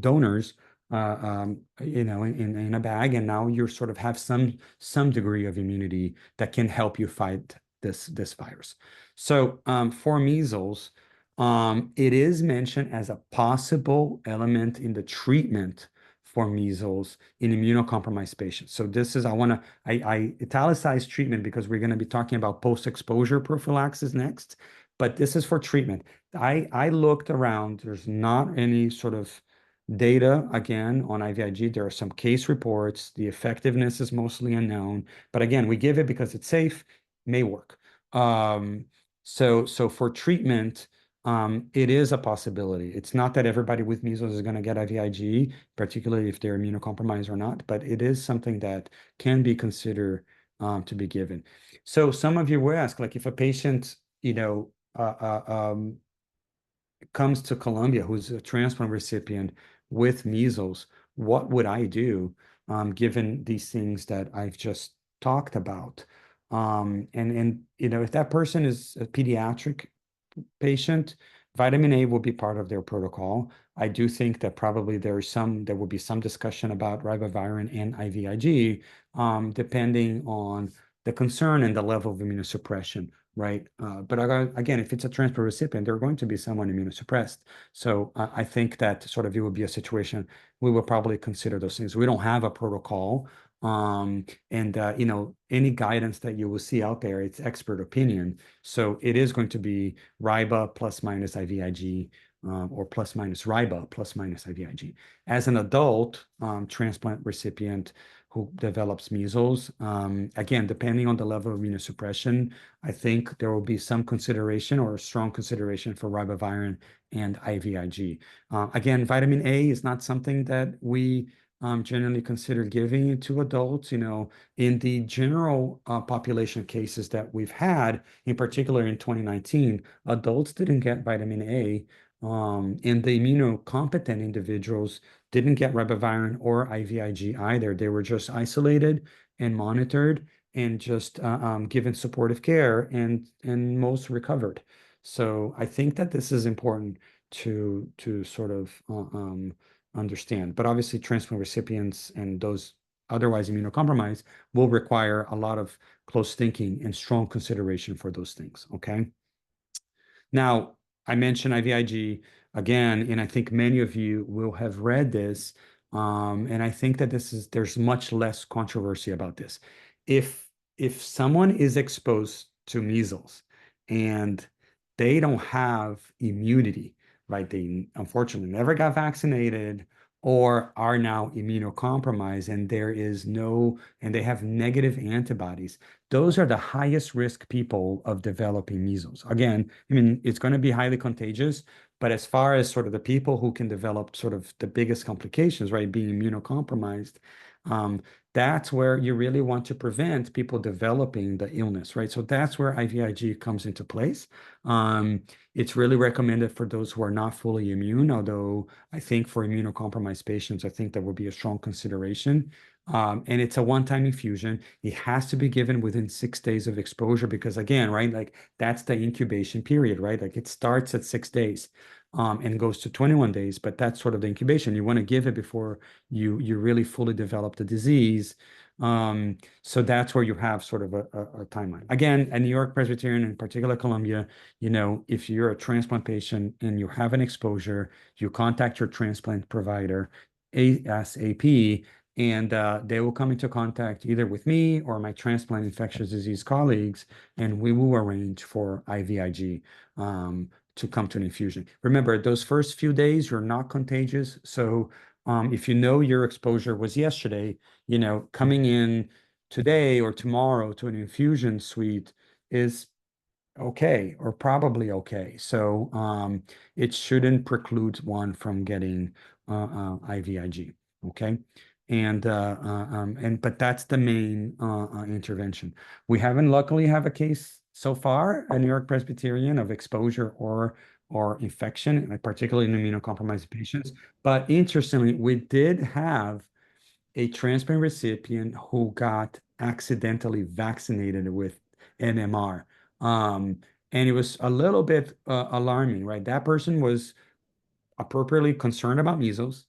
donors, in a bag, and now you sort of have some degree of immunity that can help you fight this virus. So for measles, it is mentioned as a possible element in the treatment for measles in immunocompromised patients. So this is, I italicize treatment because we're going to be talking about post-exposure prophylaxis next, but this is for treatment. I looked around, there's not any sort of data again on IVIG. There are some case reports. The effectiveness is mostly unknown, but again, we give it because it's safe, may work. So for treatment, it is a possibility. It's not that everybody with measles is going to get IVIG, particularly if they're immunocompromised or not, but it is something that can be considered to be given. So some of you will ask, like if a patient, comes to Colombia who's a transplant recipient with measles, what would I do given these things that I've just talked about? And if that person is a pediatric patient, vitamin A will be part of their protocol. I do think that probably there will be some discussion about ribavirin and IVIG, depending on the concern and the level of immunosuppression, right? But again, if it's a transplant recipient, they're going to be someone immunosuppressed. So I think that sort of it would be a situation we will probably consider those things. We don't have a protocol. And any guidance that you will see out there, it's expert opinion. So it is going to be riba plus minus IVIG, or plus minus riba plus minus IVIG. As an adult transplant recipient who develops measles, again, depending on the level of immunosuppression, I think there will be some consideration or a strong consideration for ribavirin and IVIG. Again, vitamin A is not something that we generally consider giving to adults. In the general population cases that we've had, in particular in 2019, adults didn't get vitamin A, and the immunocompetent individuals didn't get ribavirin or IVIG either. They were just isolated and monitored and just given supportive care, and most recovered. So I think that this is important to sort of understand. But obviously, transplant recipients and those otherwise immunocompromised will require a lot of close thinking and strong consideration for those things. Okay. Now, I mentioned IVIG again, and I think many of you will have read this. And I think that there's much less controversy about this. If someone is exposed to measles and they don't have immunity, right? They unfortunately never got vaccinated or are now immunocompromised, and they have negative antibodies. Those are the highest risk people of developing measles. Again, I mean, it's going to be highly contagious, but as far as sort of the people who can develop sort of the biggest complications, right, being immunocompromised, that's where you really want to prevent people developing the illness, right? So that's where IVIG comes into place. Um, it's really recommended for those who are not fully immune, although I think for immunocompromised patients, I think that would be a strong consideration. And it's a one-time infusion. It has to be given within 6 days of exposure because, again, right, like that's the incubation period, right? Like it starts at 6 days. And goes to 21 days, but that's sort of the incubation. You want to give it before you really fully develop the disease. So that's where you have sort of a timeline. Again, at New York Presbyterian, in particular Columbia, if you're a transplant patient and you have an exposure, you contact your transplant provider ASAP, and they will come into contact either with me or my transplant infectious disease colleagues, and we will arrange for IVIG to come to an infusion. Remember, those first few days, you're not contagious. So if you know your exposure was yesterday, coming in today or tomorrow to an infusion suite is okay or probably okay. So it shouldn't preclude one from getting IVIG. Okay. But that's the main intervention. We haven't luckily have a case so far at New York Presbyterian of exposure or infection, particularly in immunocompromised patients. But interestingly, we did have a transplant recipient who got accidentally vaccinated with MMR. Um, and it was a little bit alarming, right? That person was appropriately concerned about measles,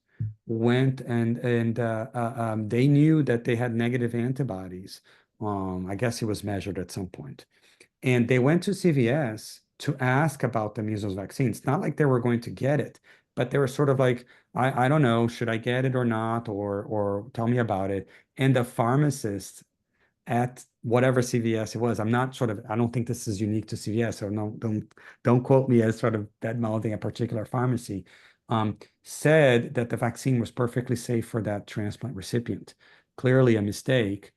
went and they knew that they had negative antibodies. I guess it was measured at some point. And they went to CVS to ask about the measles vaccine. It's not like they were going to get it, but they were sort of like, I don't know, should I get it or not, or tell me about it. And the pharmacist at whatever CVS it was. I don't think this is unique to CVS, so no, don't quote me as sort of bad mouthing a particular pharmacy. Said that the vaccine was perfectly safe for that transplant recipient. Clearly a mistake.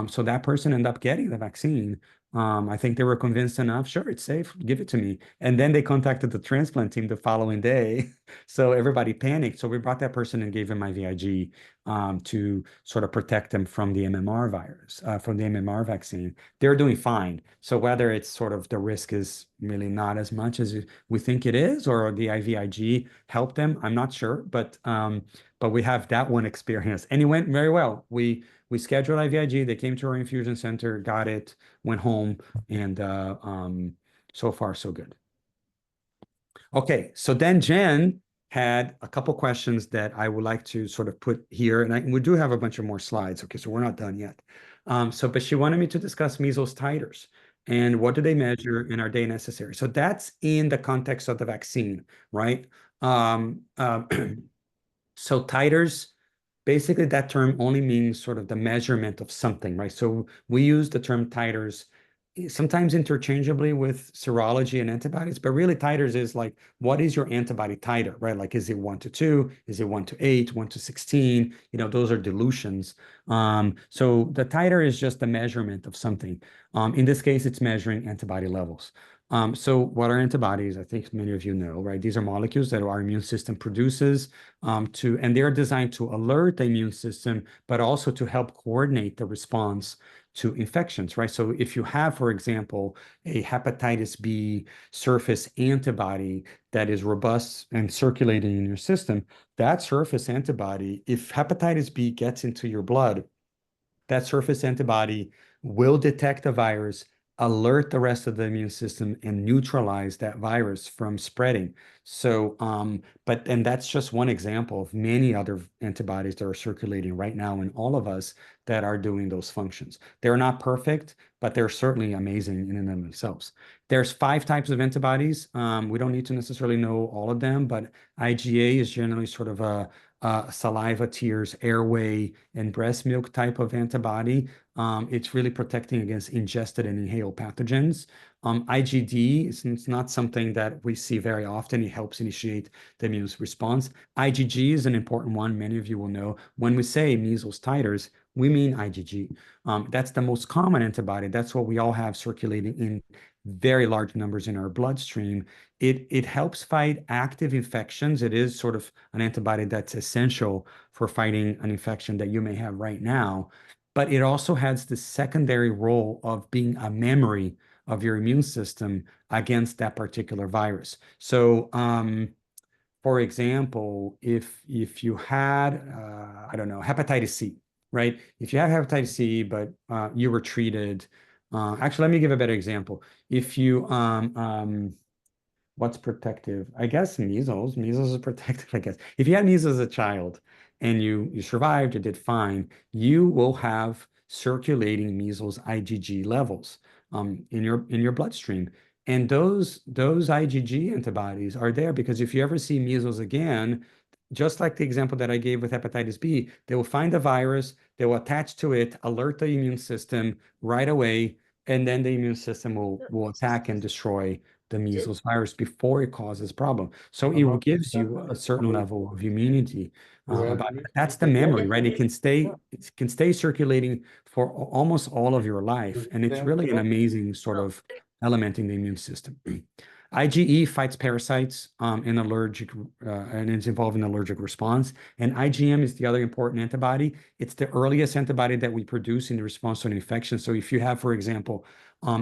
So that person ended up getting the vaccine. I think they were convinced enough, sure, it's safe, give it to me. And then they contacted the transplant team the following day. So everybody panicked. So we brought that person and gave him IVIG to sort of protect them from the MMR virus, from the MMR vaccine. They're doing fine. So whether it's sort of the risk is really not as much as we think it is, or the IVIG helped them, I'm not sure. But we have that one experience, and it went very well. We scheduled IVIG. They came to our infusion center, got it, went home, and so far so good. Okay, so then Jen had a couple questions that I would like to sort of put here, and we do have a bunch of more slides. Okay, so we're not done yet. But she wanted me to discuss measles titers and what do they measure and are they necessary? So that's in the context of the vaccine, right? Um, uh, so titers, basically that term only means sort of the measurement of something, right? So we use the term titers sometimes interchangeably with serology and antibodies, but really titers is like, what is your antibody titer, right? Like, is it 1 to 2? Is it 1 to 8, 1 to 16? Those are dilutions. So the titer is just a measurement of something. In this case, it's measuring antibody levels. So what are antibodies? I think many of you know, right? These are molecules that our immune system produces and they're designed to alert the immune system, but also to help coordinate the response to infections, right? So if you have, for example, a hepatitis B surface antibody that is robust and circulating in your system, that surface antibody, if hepatitis B gets into your blood, that surface antibody will detect the virus, alert the rest of the immune system, and neutralize that virus from spreading. And that's just one example of many other antibodies that are circulating right now in all of us that are doing those functions. They're not perfect, but they're certainly amazing in and of themselves. There's 5 types of antibodies. We don't need to necessarily know all of them, but IgA is generally sort of a saliva, tears, airway, and breast milk type of antibody. It's really protecting against ingested and inhaled pathogens. IgD it's not something that we see very often. It helps initiate the immune response. IgG is an important one. Many of you will know when we say measles titers, we mean IgG. That's the most common antibody. That's what we all have circulating in very large numbers in our bloodstream. It helps fight active infections. It is sort of an antibody that's essential for fighting an infection that you may have right now. But it also has the secondary role of being a memory of your immune system against that particular virus. So, for example, if you had I don't know, hepatitis C, right? If you have hepatitis C, but you were treated, actually, let me give a better example. If you what's protective? I guess measles. Measles is protective, I guess. If you had measles as a child and you survived, you did fine, you will have circulating measles IgG levels in your bloodstream. And those IgG antibodies are there because if you ever see measles again, just like the example that I gave with hepatitis B, they will find the virus, they will attach to it, alert the immune system right away, and then the immune system will attack and destroy the measles virus before it causes problem. So it gives you a certain level of immunity about it. That's the memory, right? It can stay circulating for almost all of your life, and it's really an amazing sort of element in the immune system. IgE fights parasites and it's involved in allergic response. And IgM is the other important antibody. It's the earliest antibody that we produce in response to an infection. So if you have, for example,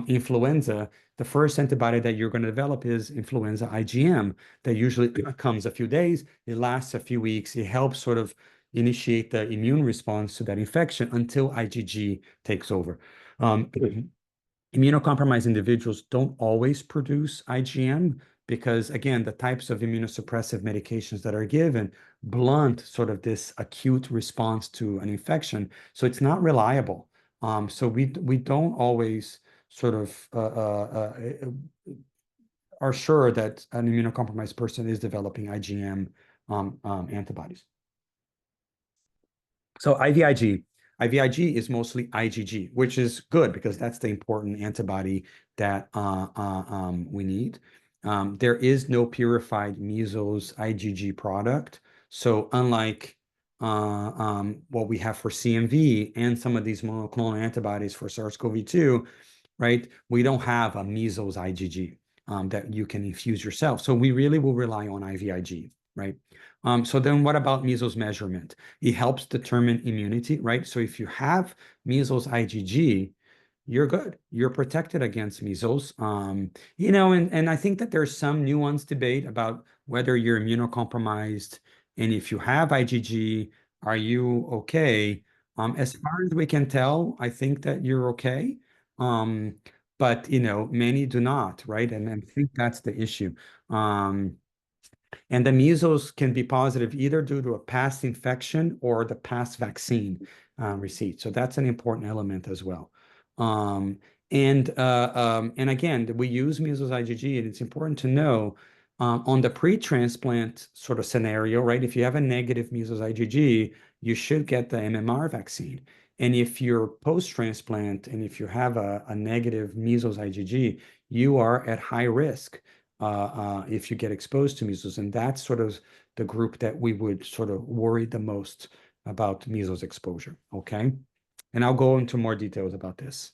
influenza, the first antibody that you're going to develop is influenza IgM that usually comes a few days, it lasts a few weeks, it helps sort of initiate the immune response to that infection until IgG takes over. Um, Immunocompromised individuals don't always produce IgM because, again, the types of immunosuppressive medications that are given blunt sort of this acute response to an infection. So it's not reliable. So we don't always sort of are sure that an immunocompromised person is developing IgM antibodies. So IVIG is mostly IgG, which is good because that's the important antibody that we need. There is no purified measles IgG product. So unlike what we have for CMV and some of these monoclonal antibodies for SARS-CoV-2, right? We don't have a measles IgG that you can infuse yourself. So we really will rely on IVIG, right? So then what about measles measurement? It helps determine immunity, right? So if you have measles IgG, you're good. You're protected against measles. And I think that there's some nuanced debate about whether you're immunocompromised and if you have IgG, are you okay? As far as we can tell, I think that you're okay. Um, but many do not, right? And I think that's the issue. And the measles can be positive either due to a past infection or the past vaccine receipt. So that's an important element as well. And again, we use measles IgG, and it's important to know on the pre-transplant sort of scenario, right? If you have a negative measles IgG, you should get the MMR vaccine. And if you're post-transplant and if you have a negative measles IgG, you are at high risk if you get exposed to measles. And that's sort of the group that we would sort of worry the most about measles exposure. Okay. And I'll go into more details about this.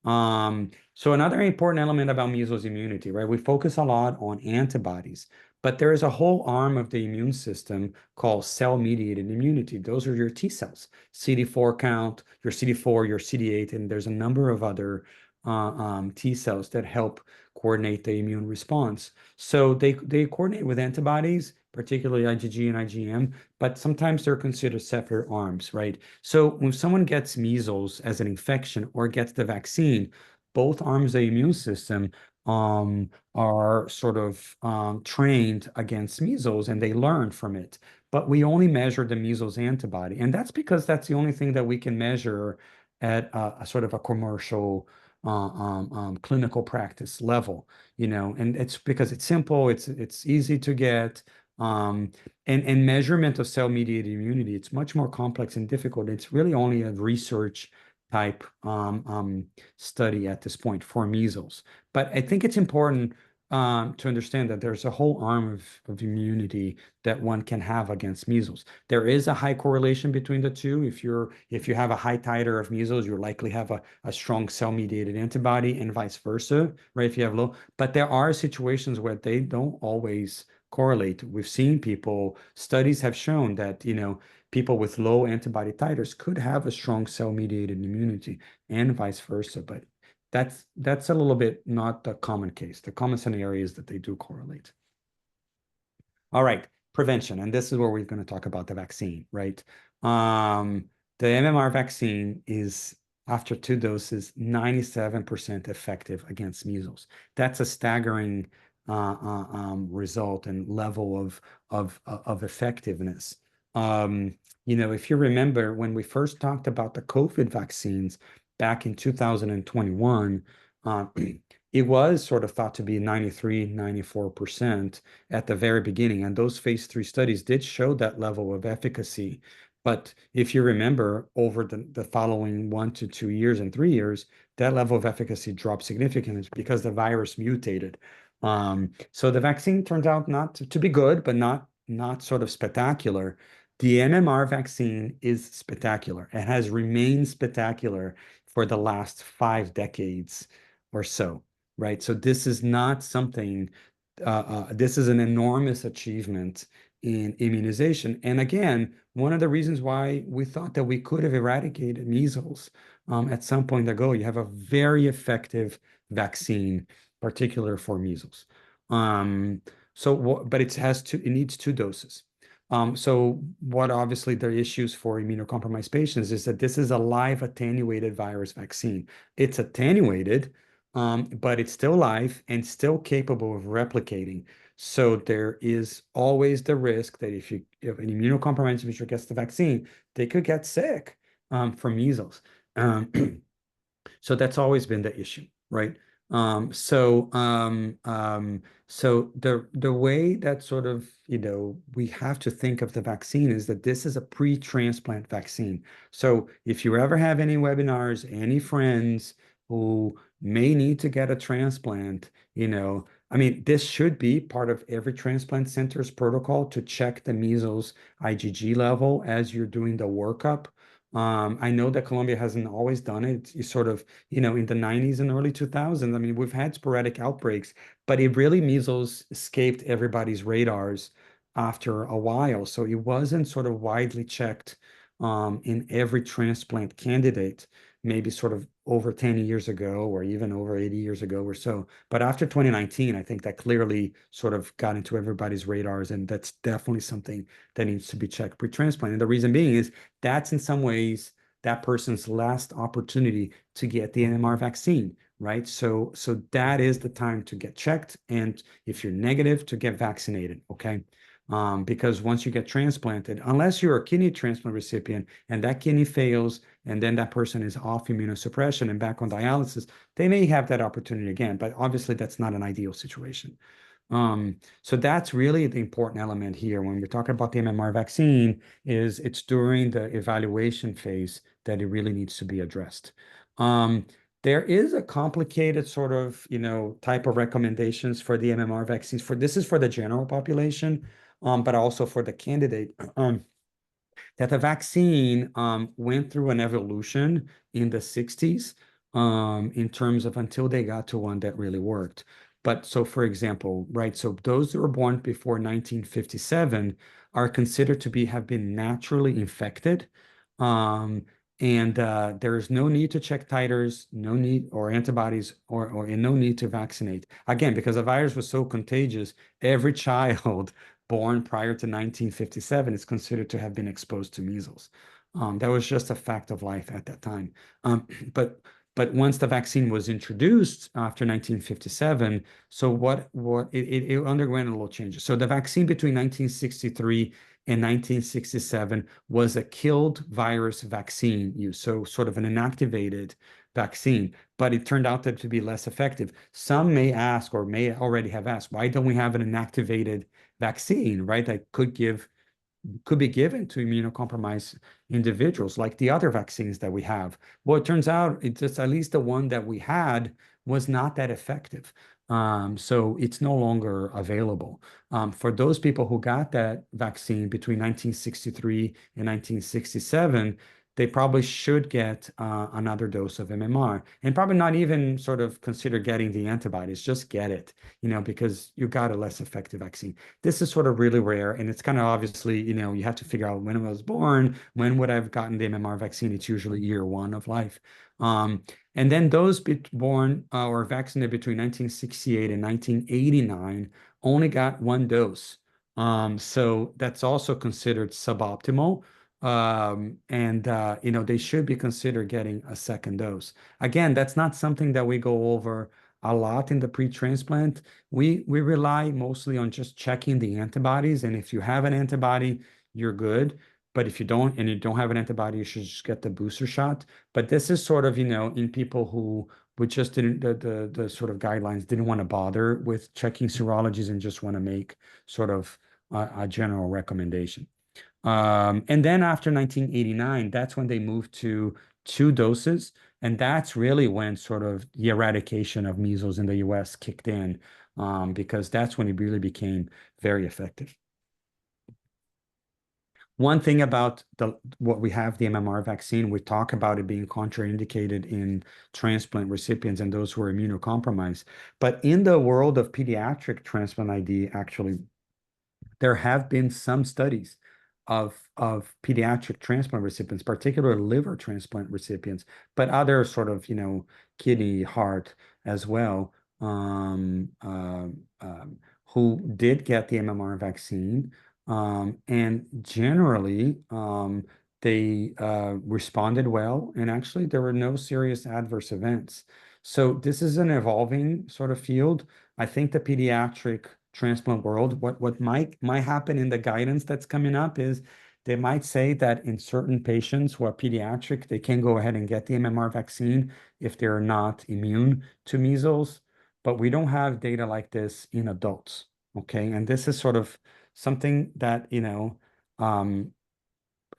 So another important element about measles immunity, right? We focus a lot on antibodies, but there is a whole arm of the immune system called cell-mediated immunity. Those are your T cells, CD4 count, your CD4, your CD8, and there's a number of other T cells that help coordinate the immune response. So they coordinate with antibodies, particularly IgG and IgM, but sometimes they're considered separate arms, right? So when someone gets measles as an infection or gets the vaccine, both arms of the immune system are sort of trained against measles and they learn from it. But we only measure the measles antibody. And that's because that's the only thing that we can measure at a sort of a commercial clinical practice level, and it's because it's simple, it's easy to get. And measurement of cell-mediated immunity, it's much more complex and difficult. It's really only a research type study at this point for measles. But I think it's important to understand that there's a whole arm of immunity that one can have against measles. There is a high correlation between the two. If you have a high titer of measles, you likely have a strong cell-mediated antibody and vice versa, right? If you have low, but there are situations where they don't always correlate. We've seen people, studies have shown that, people with low antibody titers could have a strong cell-mediated immunity and vice versa, but that's a little bit not the common case. The common scenario is that they do correlate. All right, prevention, and this is where we're going to talk about the vaccine, right? The MMR vaccine is, after 2 doses, 97% effective against measles. That's a staggering result and level of effectiveness. If you remember when we first talked about the COVID vaccines back in 2021, uh, it was sort of thought to be 93, 94% at the very beginning. And those phase 3 studies did show that level of efficacy. But if you remember, over the following 1 to 2 years and 3 years, that level of efficacy dropped significantly because the virus mutated. So the vaccine turned out not to be good, but not sort of spectacular. The MMR vaccine is spectacular. It has remained spectacular for the last 5 decades or so, right? So this is not something, this is an enormous achievement in immunization. And again, one of the reasons why we thought that we could have eradicated measles at some point ago, you have a very effective vaccine, particular for measles. But it needs 2 doses. So what obviously the issues for immunocompromised patients is that this is a live attenuated virus vaccine. It's attenuated, but it's still live and still capable of replicating. So there is always the risk that if an immunocompromised individual gets the vaccine, they could get sick from measles. Um, so that's always been the issue, right? Um, so um, um, so the way that sort of, we have to think of the vaccine is that this is a pre-transplant vaccine. So if you ever have any webinars, any friends who may need to get a transplant, I mean, this should be part of every transplant center's protocol to check the measles IgG level as you're doing the workup. I know that Colombia hasn't always done it. It's sort of, in the 90s and early 2000s. I mean, we've had sporadic outbreaks, but it really measles escaped everybody's radars after a while. So it wasn't sort of widely checked in every transplant candidate, maybe sort of over 10 years ago or even over 80 years ago or so. But after 2019, I think that clearly sort of got into everybody's radars, and that's definitely something that needs to be checked pre-transplant. And the reason being is that's in some ways that person's last opportunity to get the MMR vaccine, right? So that is the time to get checked, and if you're negative, to get vaccinated, okay? Because once you get transplanted, unless you're a kidney transplant recipient and that kidney fails, and then that person is off immunosuppression and back on dialysis, they may have that opportunity again, but obviously that's not an ideal situation. So that's really the important element here when we're talking about the MMR vaccine is it's during the evaluation phase that it really needs to be addressed. There is a complicated sort of, type of recommendations for the MMR vaccines. This is for the general population, but also for the candidate. That the vaccine went through an evolution in the 60s in terms of until they got to one that really worked. But so, for example, right, so those that were born before 1957 are considered to have been naturally infected. Um, and there is no need to check titers, no need or antibodies, and no need to vaccinate. Again, because the virus was so contagious, every child born prior to 1957 is considered to have been exposed to measles. That was just a fact of life at that time. Um, but but once the vaccine was introduced after 1957, so it underwent a little changes. So the vaccine between 1963 and 1967 was a killed virus vaccine use, so sort of an inactivated vaccine, but it turned out to be less effective. Some may ask, or may already have asked, why don't we have an inactivated vaccine, right? That could be given to immunocompromised individuals like the other vaccines that we have. Well, it turns out it's just at least the one that we had was not that effective. So it's no longer available. For those people who got that vaccine between 1963 and 1967, they probably should get another dose of MMR and probably not even sort of consider getting the antibodies, just get it, because you got a less effective vaccine. This is sort of really rare. And it's kind of obviously, you have to figure out when I was born, when would I have gotten the MMR vaccine? It's usually year one of life. Um, and then those born or vaccinated between 1968 and 1989 only got one dose. So that's also considered suboptimal. And they should be considered getting a second dose. Again, that's not something that we go over a lot in the pre-transplant. We rely mostly on just checking the antibodies. And if you have an antibody, you're good. But if you don't, and you don't have an antibody, you should just get the booster shot. But this is sort of, in people who would just didn't the sort of guidelines didn't want to bother with checking serologies and just want to make sort of a general recommendation. And then after 1989, that's when they moved to two doses. And that's really when sort of the eradication of measles in the US kicked in, because that's when it really became very effective. One thing about what we have, the MMR vaccine, we talk about it being contraindicated in transplant recipients and those who are immunocompromised. But in the world of pediatric transplant ID, actually, there have been some studies of pediatric transplant recipients, particularly liver transplant recipients, but other sort of, kidney, heart as well, who did get the MMR vaccine. And generally, they responded well, and actually, there were no serious adverse events. So this is an evolving sort of field. I think the pediatric transplant world, what might happen in the guidance that's coming up is they might say that in certain patients who are pediatric, they can go ahead and get the MMR vaccine if they're not immune to measles. But we don't have data like this in adults. Okay. And this is sort of something that, um,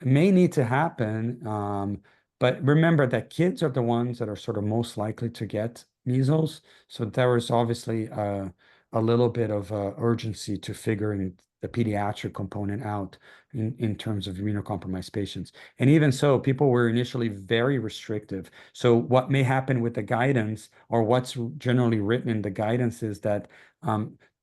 may need to happen. But remember that kids are the ones that are sort of most likely to get measles. So there was obviously a little bit of urgency to figuring the pediatric component out in terms of immunocompromised patients. And even so, people were initially very restrictive. So what may happen with the guidance or what's generally written in the guidance is that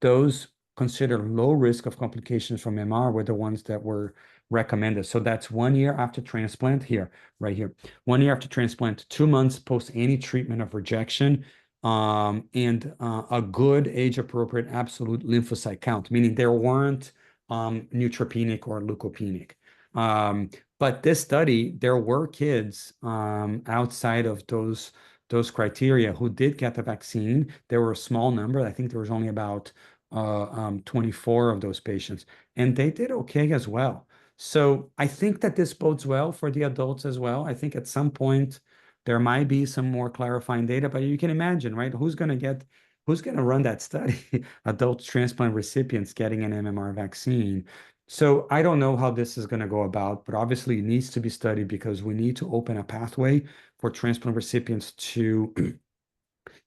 those considered low risk of complications from MR were the ones that were recommended. So that's 1 year after transplant here, right here. 1 year after transplant, 2 months post any treatment of rejection, and a good age-appropriate absolute lymphocyte count, meaning there weren't neutropenic or leukopenic. But this study, there were kids outside of those criteria who did get the vaccine. There were a small number. I think there was only about 24 of those patients, and they did okay as well. So I think that this bodes well for the adults as well. I think at some point there might be some more clarifying data, but you can imagine, right? Who's going to run that study? Adult transplant recipients getting an MMR vaccine. So I don't know how this is going to go about, but obviously it needs to be studied because we need to open a pathway for transplant recipients to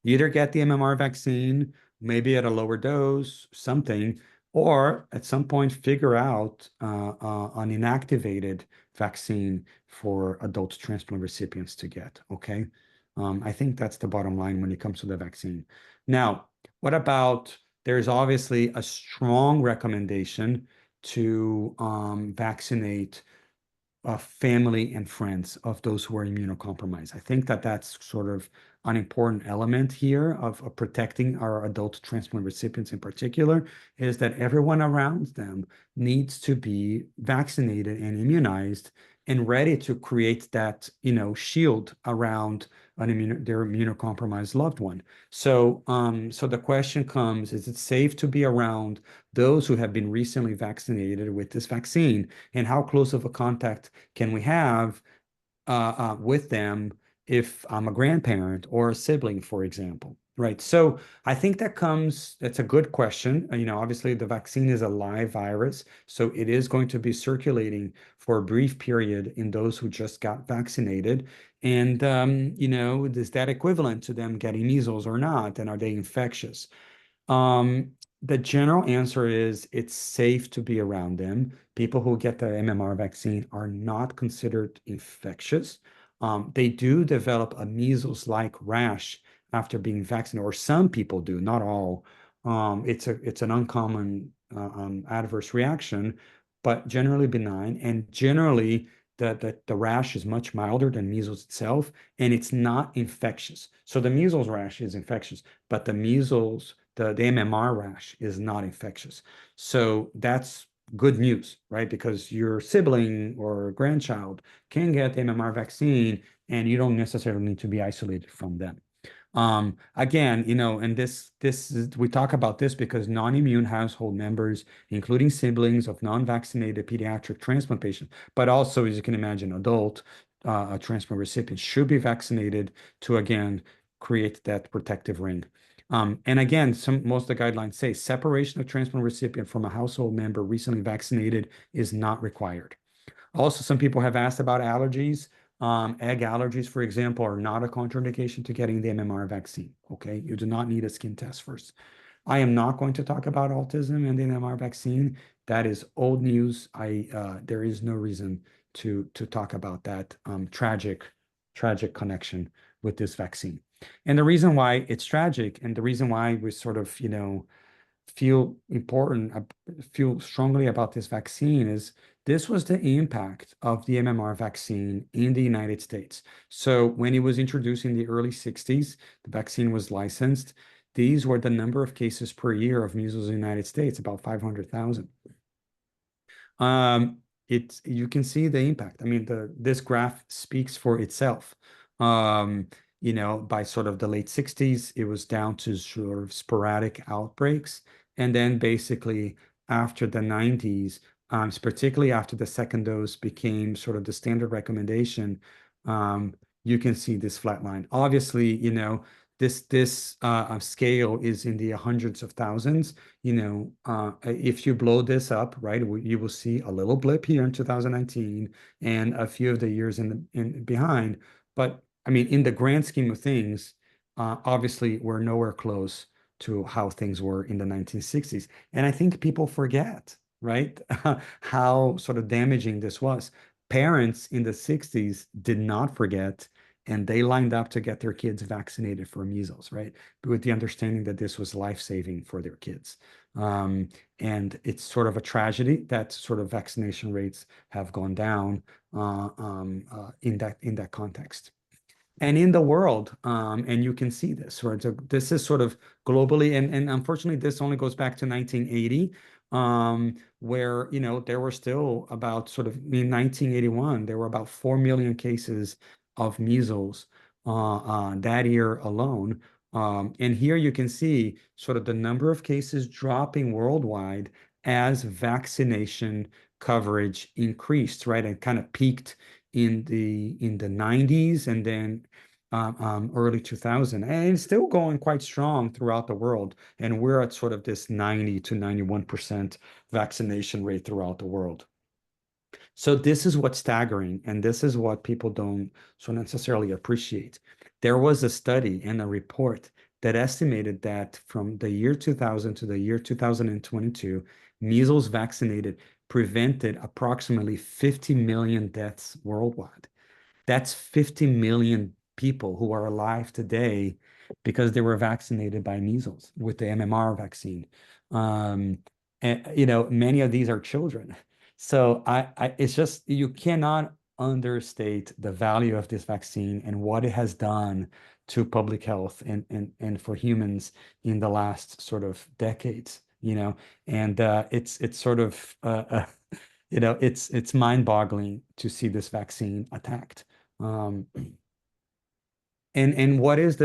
either get the MMR vaccine, maybe at a lower dose, something, or at some point figure out an inactivated vaccine for adult transplant recipients to get. Okay. I think that's the bottom line when it comes to the vaccine. Now, what about there's obviously a strong recommendation to vaccinate family and friends of those who are immunocompromised. I think that that's sort of an important element here of protecting our adult transplant recipients in particular, is that everyone around them needs to be vaccinated and immunized and ready to create that, shield around their immunocompromised loved one. So the question comes, is it safe to be around those who have been recently vaccinated with this vaccine? And how close of a contact can we have with them if I'm a grandparent or a sibling, for example? Right. So I think that's a good question. Obviously the vaccine is a live virus, so it is going to be circulating for a brief period in those who just got vaccinated. And, is that equivalent to them getting measles or not? And are they infectious? Um, the general answer is it's safe to be around them. People who get the MMR vaccine are not considered infectious. They do develop a measles-like rash after being vaccinated, or some people do, not all. It's an uncommon adverse reaction, but generally benign. And generally, the rash is much milder than measles itself, and it's not infectious. So the measles rash is infectious, but the MMR rash is not infectious. So that's good news, right? Because your sibling or grandchild can get the MMR vaccine and you don't necessarily need to be isolated from them. Again, and we talk about this because non-immune household members, including siblings of non-vaccinated pediatric transplant patients, but also, as you can imagine, adult transplant recipients should be vaccinated to again create that protective ring. And again, most of the guidelines say separation of transplant recipient from a household member recently vaccinated is not required. Also, some people have asked about allergies. Egg allergies, for example, are not a contraindication to getting the MMR vaccine. Okay, you do not need a skin test first. I am not going to talk about autism and the MMR vaccine. That is old news. There is no reason to talk about that tragic connection with this vaccine. And the reason why it's tragic, and the reason why we sort of, feel important, feel strongly about this vaccine is this was the impact of the MMR vaccine in the United States. So when it was introduced in the early 60s, the vaccine was licensed. These were the number of cases per year of measles in the United States, about 500,000. You can see the impact. I mean, this graph speaks for itself. Um, by sort of the late 60s, it was down to sort of sporadic outbreaks. And then basically after the 90s, particularly after the second dose became sort of the standard recommendation, you can see this flat line. Obviously, this scale is in the hundreds of thousands. If you blow this up, right, you will see a little blip here in 2019 and a few of the years in behind. But I mean, in the grand scheme of things, obviously we're nowhere close to how things were in the 1960s. And I think people forget, right, how sort of damaging this was. Parents in the 60s did not forget, and they lined up to get their kids vaccinated for measles, right? With the understanding that this was life-saving for their kids. And it's sort of a tragedy that sort of vaccination rates have gone down in that context and in the world. And you can see this, right? So this is sort of globally, and unfortunately, this only goes back to 1980, where, there were still about sort of in 1981, there were about 4 million cases of measles that year alone. And here you can see sort of the number of cases dropping worldwide as vaccination coverage increased, right? And kind of peaked in the 90s and then early 2000, and it's still going quite strong throughout the world. And we're at sort of this 90 to 91% vaccination rate throughout the world. So this is what's staggering, and this is what people don't so necessarily appreciate. There was a study and a report that estimated that from the year 2000 to the year 2022, measles vaccinated prevented approximately 50 million deaths worldwide. That's 50 million people who are alive today because they were vaccinated by measles with the MMR vaccine. Um, and many of these are children. So it's just you cannot understate the value of this vaccine and what it has done to public health and for humans in the last sort of decades, and it's sort of it's mind-boggling to see this vaccine attacked. Um, and what is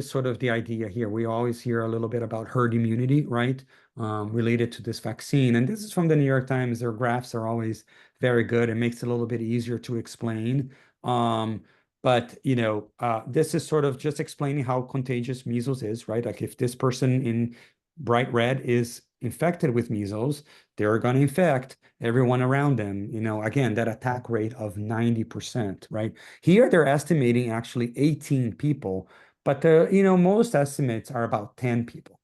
sort of the idea here? We always hear a little bit about herd immunity, right? Related to this vaccine. And this is from the New York Times. Their graphs are always very good. It makes it a little bit easier to explain. Um, But this is sort of just explaining how contagious measles is, right? Like if this person in bright red is infected with measles, they're going to infect everyone around them. Again, that attack rate of 90%, right? Here they're estimating actually 18 people, but most estimates are about 10 people.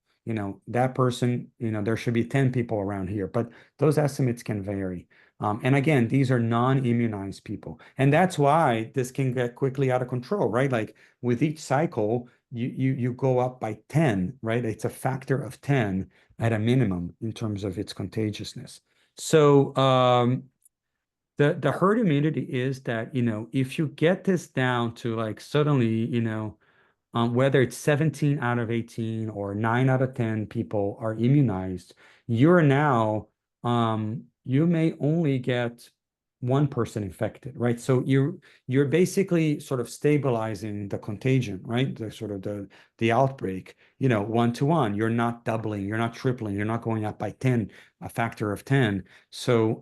That person, there should be 10 people around here, but those estimates can vary. And again, these are non-immunized people. And that's why this can get quickly out of control, right? Like with each cycle, you go up by 10, right? It's a factor of 10 at a minimum in terms of its contagiousness. So the herd immunity is that, if you get this down to like suddenly, whether it's 17 out of 18 or 9 out of 10 people are immunized, you're now, you may only get one person infected, right? So you're basically sort of stabilizing the contagion, right? The sort of the outbreak, 1 to 1. You're not doubling, you're not tripling, you're not going up by 10, a factor of 10. So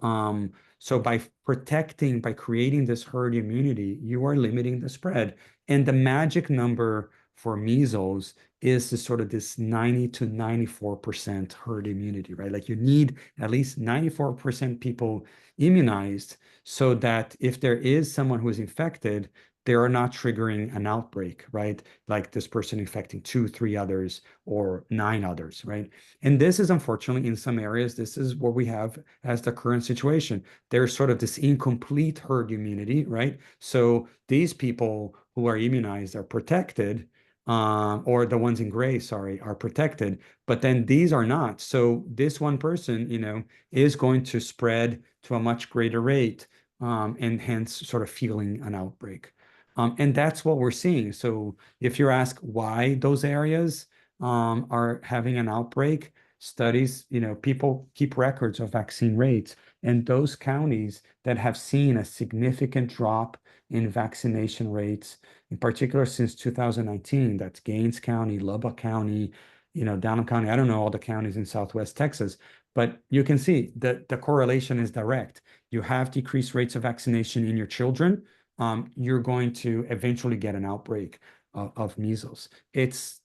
by protecting, by creating this herd immunity, you are limiting the spread. And the magic number for measles is this 90 to 94% herd immunity, right? Like you need at least 94% people immunized so that if there is someone who is infected, they are not triggering an outbreak, right? Like this person infecting two, three others or nine others, right? And this is unfortunately in some areas, this is what we have as the current situation. There's sort of this incomplete herd immunity, right? So these people who are immunized are protected, or the ones in gray, sorry, are protected, but then these are not. So this one person, is going to spread to a much greater rate, and hence sort of fueling an outbreak. And that's what we're seeing. So if you ask why those areas are having an outbreak, studies, people keep records of vaccine rates, and those counties that have seen a significant drop in vaccination rates, in particular since 2019, that's Gaines County, Lubbock County, Downham County. I don't know all the counties in Southwest Texas, but you can see that the correlation is direct. You have decreased rates of vaccination in your children, you're going to eventually get an outbreak of measles. It's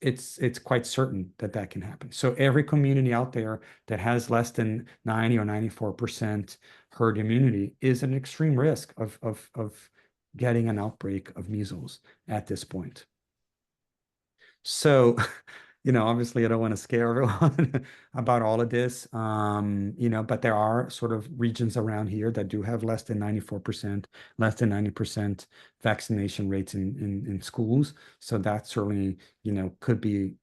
quite certain that that can happen. So every community out there that has less than 90 or 94% herd immunity is an extreme risk of getting an outbreak of measles at this point. So, obviously I don't want to scare everyone about all of this, but there are sort of regions around here that do have less than 94%, less than 90% vaccination rates in schools. So that certainly, could be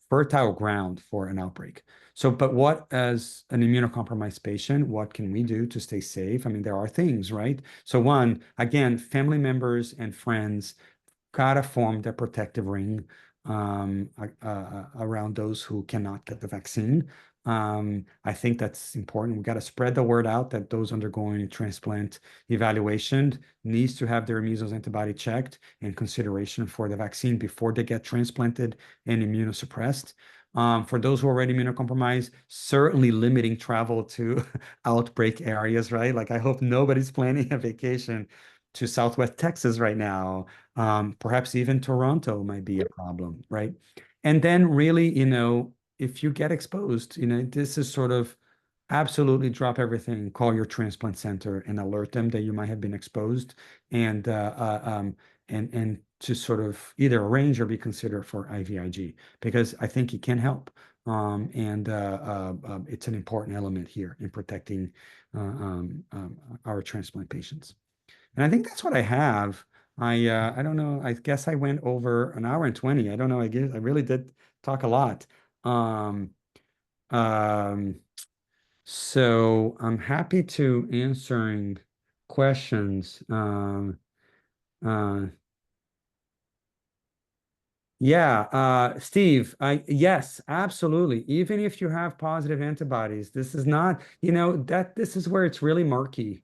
fertile ground for an outbreak. So, but what, as an immunocompromised patient, what can we do to stay safe? I mean, there are things, right? So one, again, family members and friends gotta form the protective ring, around those who cannot get the vaccine. I think that's important. We got to spread the word out that those undergoing transplant evaluation needs to have their measles antibody checked in consideration for the vaccine before they get transplanted and immunosuppressed. For those who are already immunocompromised, certainly limiting travel to outbreak areas, right? Like I hope nobody's planning a vacation to Southwest Texas right now. Perhaps even Toronto might be a problem, right? And then really, if you get exposed, this is sort of absolutely drop everything, call your transplant center and alert them that you might have been exposed, and and to sort of either arrange or be considered for IVIG because I think it can help. And it's an important element here in protecting our transplant patients. And I think that's what I have. I don't know. I guess I went over an hour and 20. I don't know. I guess I really did talk a lot. Um, um, so I'm happy to answering questions. Uh, Yeah, Steve, yes, absolutely. Even if you have positive antibodies, this is not, that this is where it's really murky.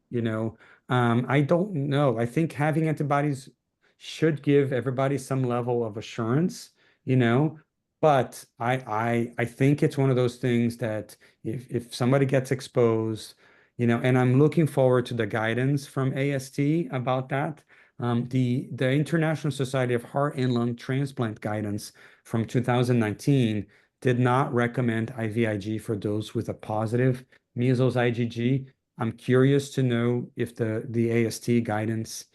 I don't know. I think having antibodies should give everybody some level of assurance, you know, but I think it's one of those things that if somebody gets exposed, and I'm looking forward to the guidance from AST about that. The International Society of Heart and Lung Transplant guidance from 2019 did not recommend IVIG for those with a positive measles IgG. I'm curious to know if the AST guidance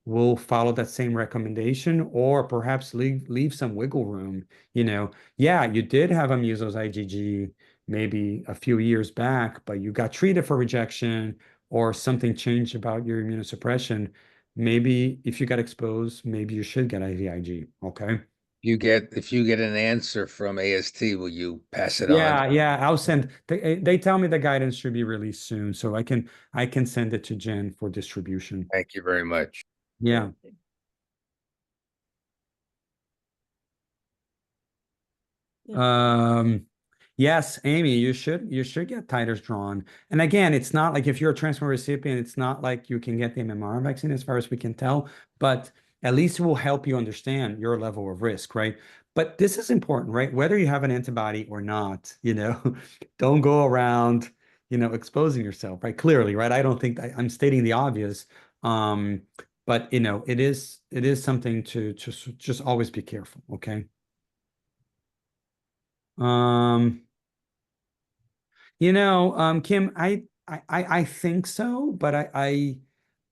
will follow that same recommendation or perhaps leave some wiggle room. Yeah, you did have a measles IgG maybe a few years back, but you got treated for rejection or something changed about your immunosuppression. Maybe if you got exposed, maybe you should get IVIG. Okay. If you get an answer from AST, will you pass it on? Yeah. I'll send. They tell me the guidance should be released soon, so I can send it to Jen for distribution. Thank you very much. Yeah. Yeah. Um, yes, Amy, you should get titers drawn. And again, it's not like if you're a transplant recipient, it's not like you can get the MMR vaccine as far as we can tell, but at least it will help you understand your level of risk, right? But this is important, right? Whether you have an antibody or not, don't go around, exposing yourself, right? Clearly, right? I don't think I'm stating the obvious. Um, but it is something to just always be careful, okay? Um, Kim, I think so, but I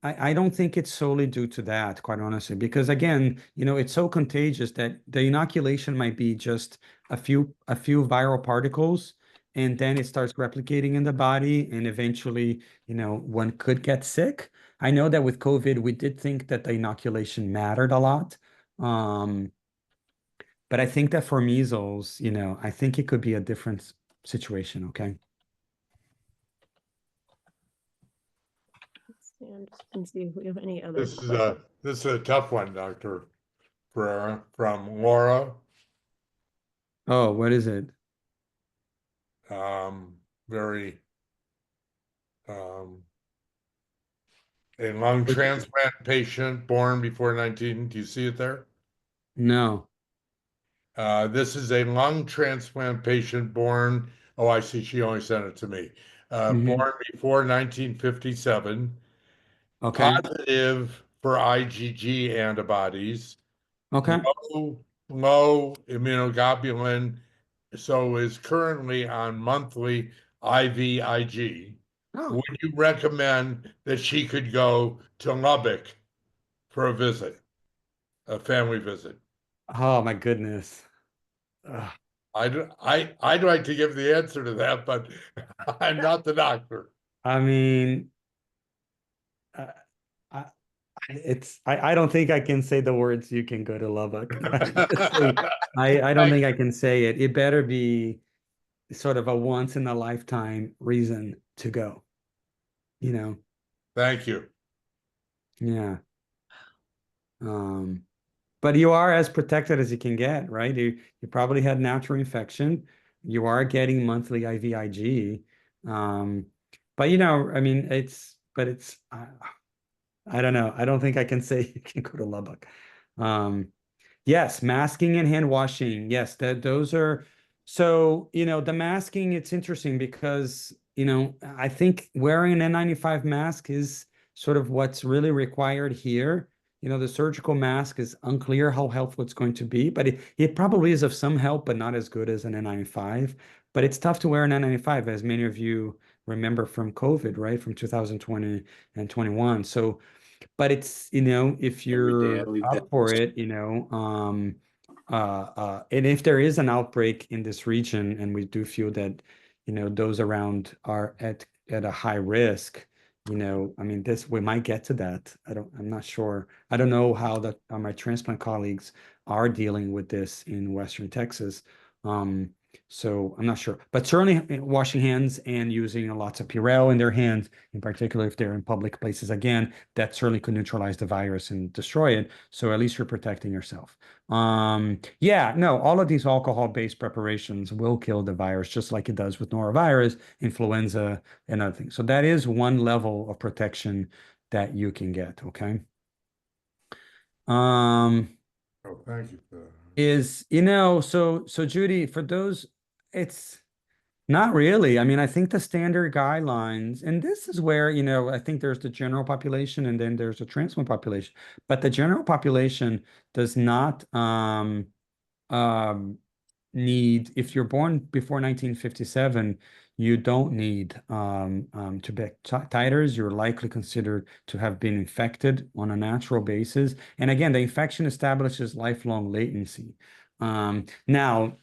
don't think it's solely due to that, quite honestly, because again, it's so contagious that the inoculation might be just a few viral particles, and then it starts replicating in the body, and eventually, one could get sick. I know that with COVID, we did think that the inoculation mattered a lot. Um, but I think that for measles, I think it could be a different situation, okay? Let's see, I'm just gonna see if we have any other This is questions. a tough one, Dr. Pereira, from Laura. Oh, what is it? Very a lung transplant patient born before 19. Do you see it there? No. This is a lung transplant patient born. Oh, I see. She only sent it to me. Hmm. Born before 1957, Okay. positive for IgG antibodies, Okay. low immunoglobulin, so is currently on monthly IVIG. Oh, Would you recommend that she could go to Lubbock for a visit, a family visit? oh my goodness. Ugh. I'd like to give the answer to that, but I'm not the doctor. I mean, uh, I, I don't think I can say the words you can go to Lubbock. Honestly, I don't Thank think I can say it. It better be sort of a once in a lifetime reason to go, you know? thank you. Yeah. Um, But you are as protected as you can get, right? You probably had natural infection. You are getting monthly IVIG. Um, but I mean, I don't know. I don't think I can say you can go to Lubbock. Um, Yes, masking and hand washing. Yes, that those are so, the masking, it's interesting because, I think wearing an N95 mask is sort of what's really required here. The surgical mask is unclear how helpful it's going to be, but it probably is of some help, but not as good as an N95. But it's tough to wear an N95, as many of you remember from COVID, right? From 2020 and 21. So but it's, if Every day I you're leave the up for house. it, and if there is an outbreak in this region, and we do feel that, those around are at a high risk, I mean, we might get to that. I'm not sure. I don't know how my transplant colleagues are dealing with this in Western Texas. Um, so I'm not sure, but certainly washing hands and using lots of Purell in their hands, in particular if they're in public places, again, that certainly could neutralize the virus and destroy it. So at least you're protecting yourself. Yeah, no, all of these alcohol-based preparations will kill the virus, just like it does with norovirus, influenza, and other things. So that is one level of protection that you can get. Okay. Um, Oh, thank you for that. so Judy, for those, it's Not really. I mean, I think the standard guidelines, and this is where, I think there's the general population and then there's the transplant population. But the general population does not um, need, if you're born before 1957, you don't need to be titers. You're likely considered to have been infected on a natural basis. And again, the infection establishes lifelong latency. Now,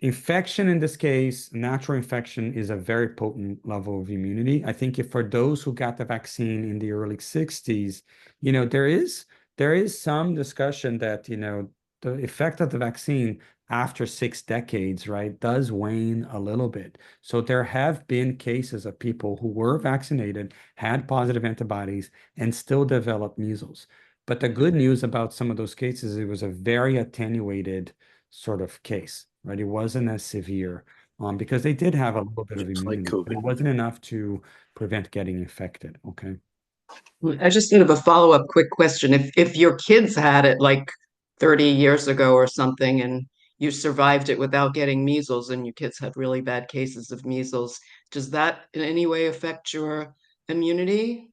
infection in this case, natural infection is a very potent level of immunity. I think if for those who got the vaccine in the early 60s, there is some discussion that, the effect of the vaccine after 6 decades, right, does wane a little bit. So there have been cases of people who were vaccinated, had positive antibodies, and still developed measles. But the good news about some of those cases, it was a very attenuated sort of case, right? It wasn't as severe because they did have a little bit of Just like immunity, but it COVID. wasn't enough to prevent getting infected. Okay. I just have a follow-up quick question. If your kids had it like 30 years ago or something and you survived it without getting measles and your kids had really bad cases of measles, does that in any way affect your immunity?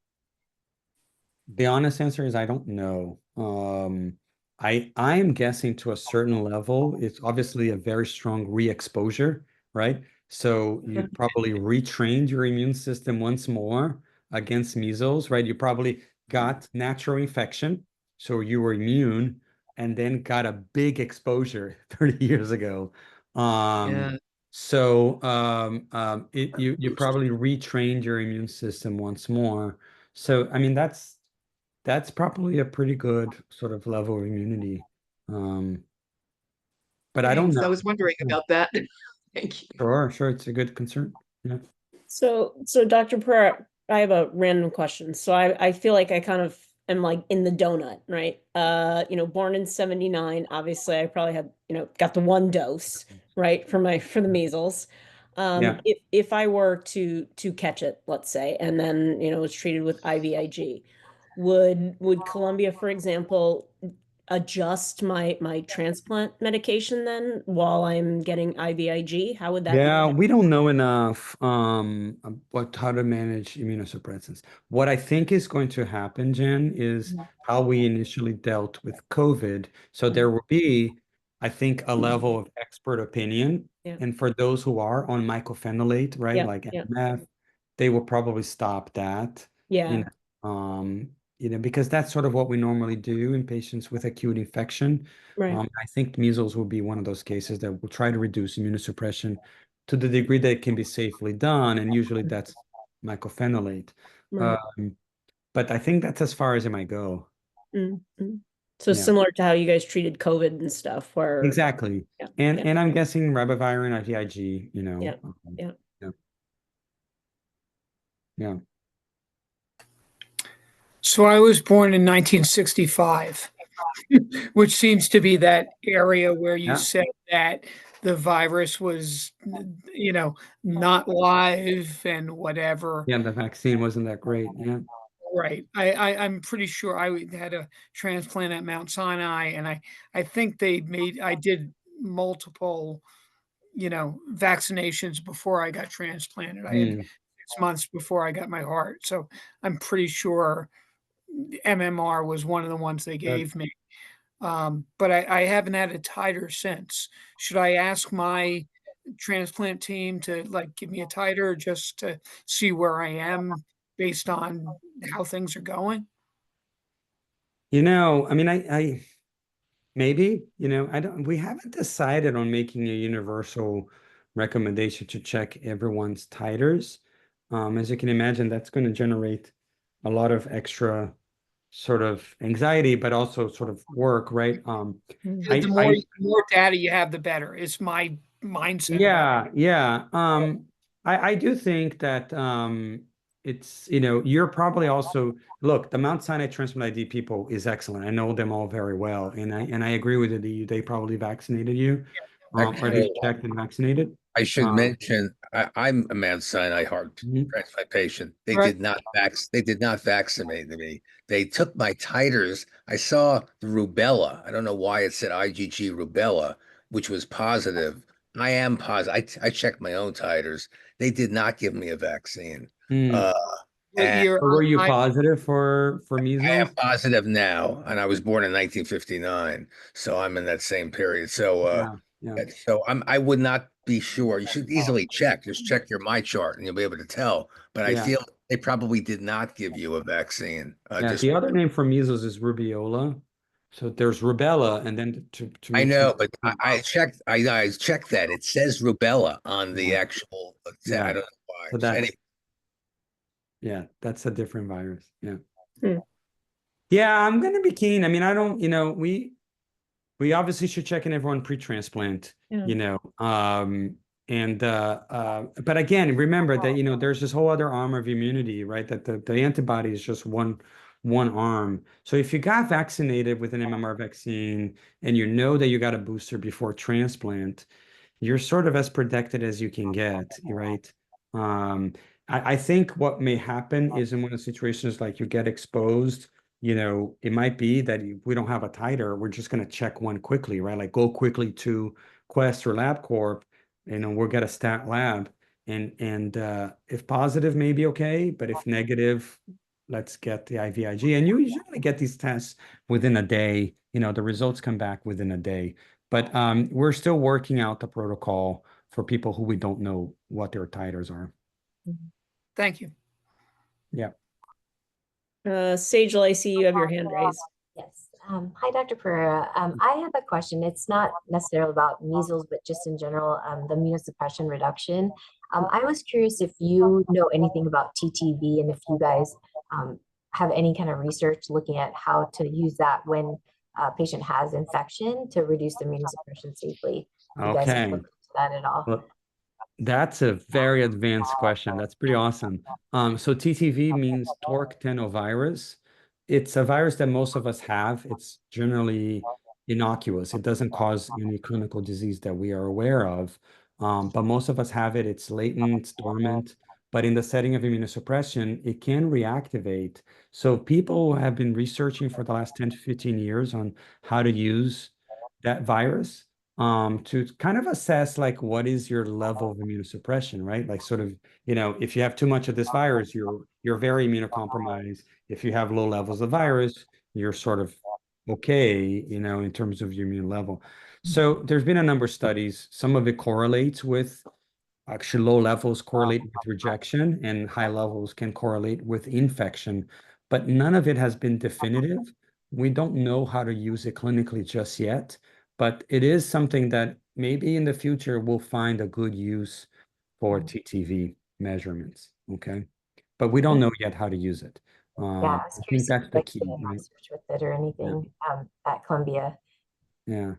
The honest answer is I don't know. I am guessing to a certain level. It's obviously a very strong re-exposure, right? So you probably retrained your immune system once more against measles, right? You probably got natural infection, so you were immune, and then got a big exposure 30 years ago. Yeah, You probably retrained your immune system once more. So I mean that's probably a pretty good sort of level of immunity. Um, but I don't thanks. I know. was wondering Yeah, about that. Thank you. sure, sure, it's a good concern. Yeah. So Dr. Pereira, I have a random question. So I feel like I kind of am like in the donut, right? Born in 79, obviously I probably had, got the one dose, right, for the measles. Yeah. If I were to catch it, let's say, and then, was treated with IVIG, would Columbia, for example, adjust my transplant medication then while I'm getting IVIG? How would that be? Yeah, we don't know enough what how to manage immunosuppressants. What I think is going to happen, Jen, is Mhm. how we initially dealt with COVID. So Mhm. there will be, I think, a level of expert opinion. Yeah. And for those who are on mycophenolate, right, Yeah. like Yeah. MF, they will probably stop that, you Yeah. because that's sort of what we normally do in patients with acute infection. Right. I think measles will be one of those cases that will try to reduce immunosuppression to the degree that it can be safely done, and usually that's mycophenolate. Right. Um, but I think that's as far as it might go. Mm, mm. So Yeah, similar to how you guys treated COVID and stuff, where exactly. yeah, And yeah, and I'm guessing ribavirin, IVIG, yeah, yeah. yeah, yeah, So I was born in 1965, which seems to be that area where you yeah, said that the virus was, not live and whatever. yeah. The vaccine wasn't that great. Yeah. Right. I'm pretty sure had a transplant at Mount Sinai, and I think I did multiple, vaccinations before I got transplanted. I had Mm, 6 months before I got my heart. So I'm pretty sure MMR was one of the ones they good. gave me. But I haven't had a titer since. Should I ask my transplant team to like give me a titer just to see where I am based on how things are going? I mean, I maybe, I don't, we haven't decided on making a universal recommendation to check everyone's titers. As you can imagine, that's going to generate a lot of extra sort of anxiety, but also sort of work, right? Mm. The I more data you have, the better. Is my mindset about Yeah, yeah. I do think that it's, you're probably also look, the Mount Sinai Transplant ID people is excellent. I know them all very well, and I agree with you that they probably vaccinated you, or at least Actually, checked and vaccinated. I should Uh, mention I'm a Mount Sinai heart mhm. transplant patient. right. They did not vaccinate me. They took my titers. I saw the rubella. I don't know why it said IgG rubella, which was positive. I am positive. I checked my own titers. They did not give me a vaccine. Hmm. Uh, What and year? So were you I positive for I am measles? positive now, and I was born in 1959, so I'm in that same period. Yeah, yeah, So I would not be sure. You should easily check. Just check your my chart, and you'll be able to tell. But I yeah, feel they probably did not give you a vaccine. yeah. Just The other name for measles is rubeola. So there's rubella, and then to I make sure. know, but I checked. I checked that. It says rubella on the Yeah, actual. I yeah. don't know why. So So anyway, that's a different virus. Yeah. Hmm. Yeah, I'm gonna be keen. I mean, I don't, we obviously should check in everyone pre-transplant, Yeah. and but again, remember that there's this whole other arm of immunity, right? That the antibody is just one arm. So if you got vaccinated with an MMR vaccine and you know that you got a booster before transplant, you're sort of as protected as you can get, right? Um, I think what may happen is in one of the situations like you get exposed, it might be that we don't have a titer. We're just going to check one quickly, right? Like go quickly to Quest or LabCorp, we'll get a stat lab. And if positive, maybe okay, but if negative, let's get the IVIG. And you usually get these tests within a day. The results come back within a day. But we're still working out the protocol for people who we don't know what their titers are. Thank you. Yeah. Sejal, I see you have your hand raised. Yes. Hi, Dr. Pereira. I have a question. It's not necessarily about measles, but just in general, the immunosuppression reduction. I was curious if you know anything about TTV and if you guys have any kind of research looking at how to use that when a patient has infection to reduce the immunosuppression safely. You guys have Okay. looked into that at all? Well, that's a very advanced question. That's pretty awesome. So TTV means torque tenovirus. It's a virus that most of us have. It's generally innocuous. It doesn't cause any clinical disease that we are aware of. But most of us have it. It's latent, it's dormant. But in the setting of immunosuppression, it can reactivate. So people have been researching for the last 10 to 15 years on how to use that virus to kind of assess like what is your level of immunosuppression, right? Like sort of, if you have too much of this virus, you're very immunocompromised. If you have low levels of virus, you're sort of okay, in terms of your immune level. So there's been a number of studies. Some of it correlates with actually low levels correlate with rejection and high levels can correlate with infection, but none of it has been definitive. We don't know how to use it clinically just yet, but it is something that maybe in the future we'll find a good use for TTV measurements. Okay. But we don't know yet how to use it. Yeah, I was I think curious if that's you the like key, did any right? research with it or Yeah. anything at Columbia. Yeah.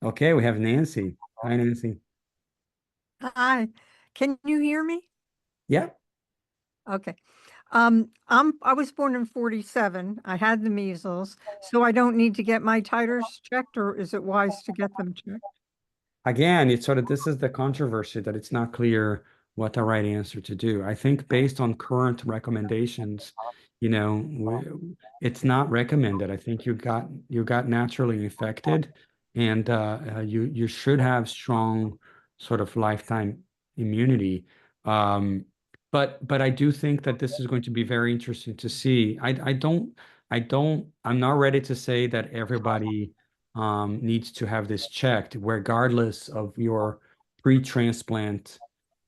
Okay. We have Nancy. Hi, Nancy. Hi, can you hear me? Yeah. Okay. I was born in 47. I had the measles, so I don't need to get my titers checked, or is it wise to get them checked? Again, this is the controversy that it's not clear what the right answer to do. I think based on current recommendations, it's not recommended. I think you got naturally infected, and you should have strong sort of lifetime immunity. Um, but I do think that this is going to be very interesting to see. I'm not ready to say that everybody needs to have this checked, regardless of your pre-transplant,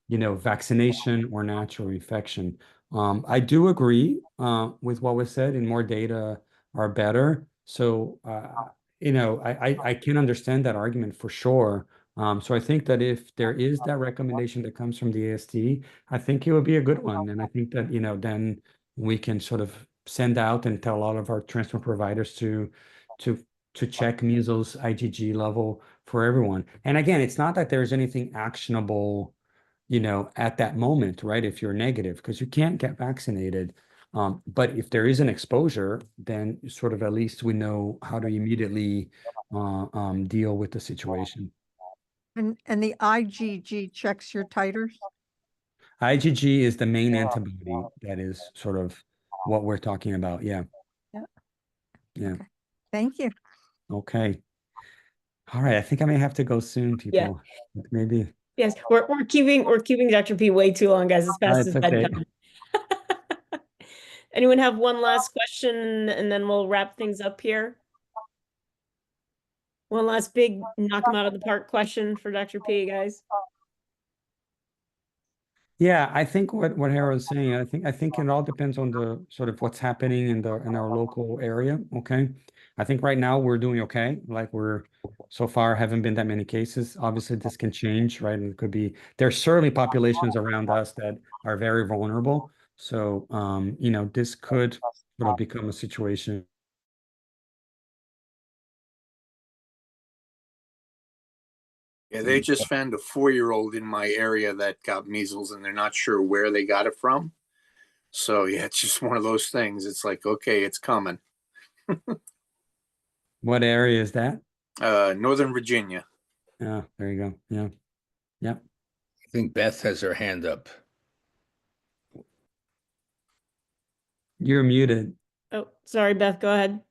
vaccination or natural infection. I do agree with what was said, and more data are better. So, I can understand that argument for sure. So I think that if there is that recommendation that comes from the AST, I think it would be a good one. And I think that, then we can sort of send out and tell all of our transplant providers to to check measles IgG level for everyone. And again, it's not that there's anything actionable, at that moment, right? If you're negative, because you can't get vaccinated. But if there is an exposure, then sort of at least we know how to immediately deal with the situation. And the IgG checks your titers? IgG is the main antibody that is sort of what we're talking about. Yeah. Yeah. Yeah. Okay. Thank you. Okay. All right, I think I may have to go soon, Yeah. people. Maybe. Yes, we're keeping Dr. P way too long, guys. It's past his It's okay. bedtime. Anyone have one last question and then we'll wrap things up here? One last big knock him out of the park question for Dr. P, guys. Yeah, I think what Harold's saying, I think it all depends on the sort of what's happening in our local area. Okay. I think right now we're doing okay. Like we're so far haven't been that many cases. Obviously, this can change, right? And it could be there's certainly populations around us that are very vulnerable. So this could sort of become a situation. Yeah, they just found a 4-year-old in my area that got measles and they're not sure where they got it from. So yeah, it's just one of those things. It's like, okay, it's coming. What area is that? Northern Virginia. Yeah, there you go. Yeah. Yeah. I think Beth has her hand up. You're muted. Oh, sorry, Beth, go ahead.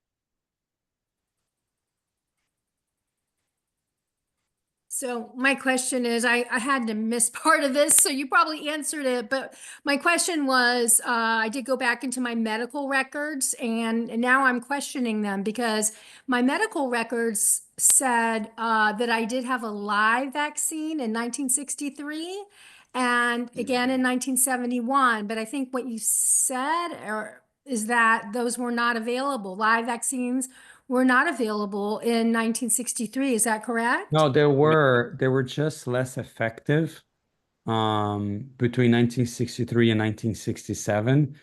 So my question is, I had to miss part of this, so you probably answered it, but my question was, I did go back into my medical records and now I'm questioning them because my medical records said that I did have a live vaccine in 1963 and again in 1971, but I think what you said is that those were not available. Live vaccines were not available in 1963. Is that correct? No, they were just less effective between 1963 and 1967.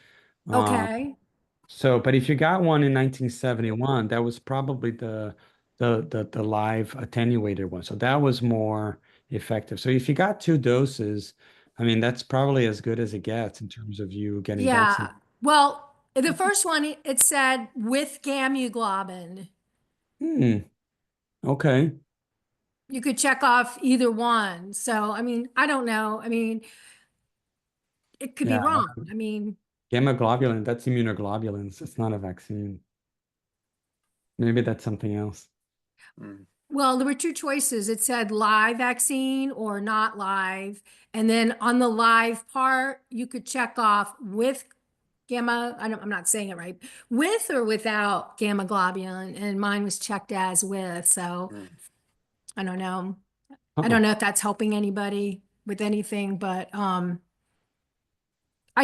Okay. But if you got one in 1971, that was probably the live attenuated one. So that was more effective. So if you got 2 doses, I mean, that's probably as good as it gets in terms of you getting Yeah. vaccinated. Well, the first one, it said with gammuglobin. Okay. You could check off either one. So, I mean, I don't know. I mean, it could be Yeah. wrong. I mean, Gamma globulin, that's immunoglobulins. It's not a vaccine. Maybe that's something else. well, there were 2 choices. It said live vaccine or not live. And then on the live part, you could check off with gamma, I'm not saying it right, with or without gamma globulin. And mine was checked as with. So I don't know. I don't know if that's helping anybody with anything, but I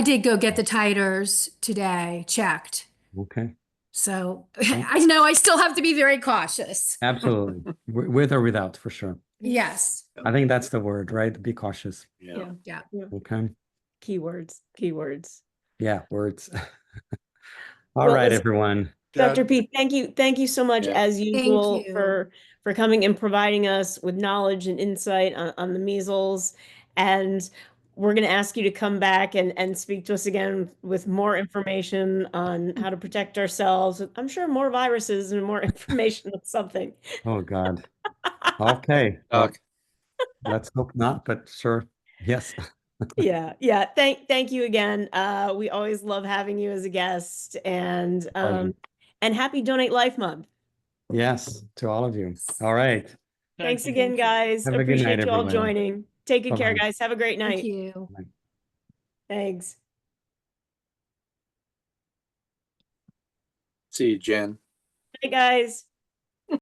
did go get the titers today checked. Okay. So I know I still have to be very cautious. Absolutely. With or without, for sure. Yes. I think that's the word, right? Be cautious. Yeah. Okay. Keywords. Yeah, words. All Well, right, listen, everyone. Dr. P, thank you so much as usual you. for coming and providing us with knowledge and insight on the measles. And we're going to ask you to come back and speak to us again with more information on how to protect ourselves. I'm sure more viruses and more information on something. Oh, God. Okay. Well, Okay. let's hope not, but sure. Yes. Yeah. Thank you again. We always love having you as a guest and happy Donate Life Month. Yes, to all of you. All right. Thanks again, guys. Have a good night, Appreciate you all everyone. joining. Take good care, Bye-bye. guys. Have a great night. Thank you. Thanks. See you, Jen. Hey, guys.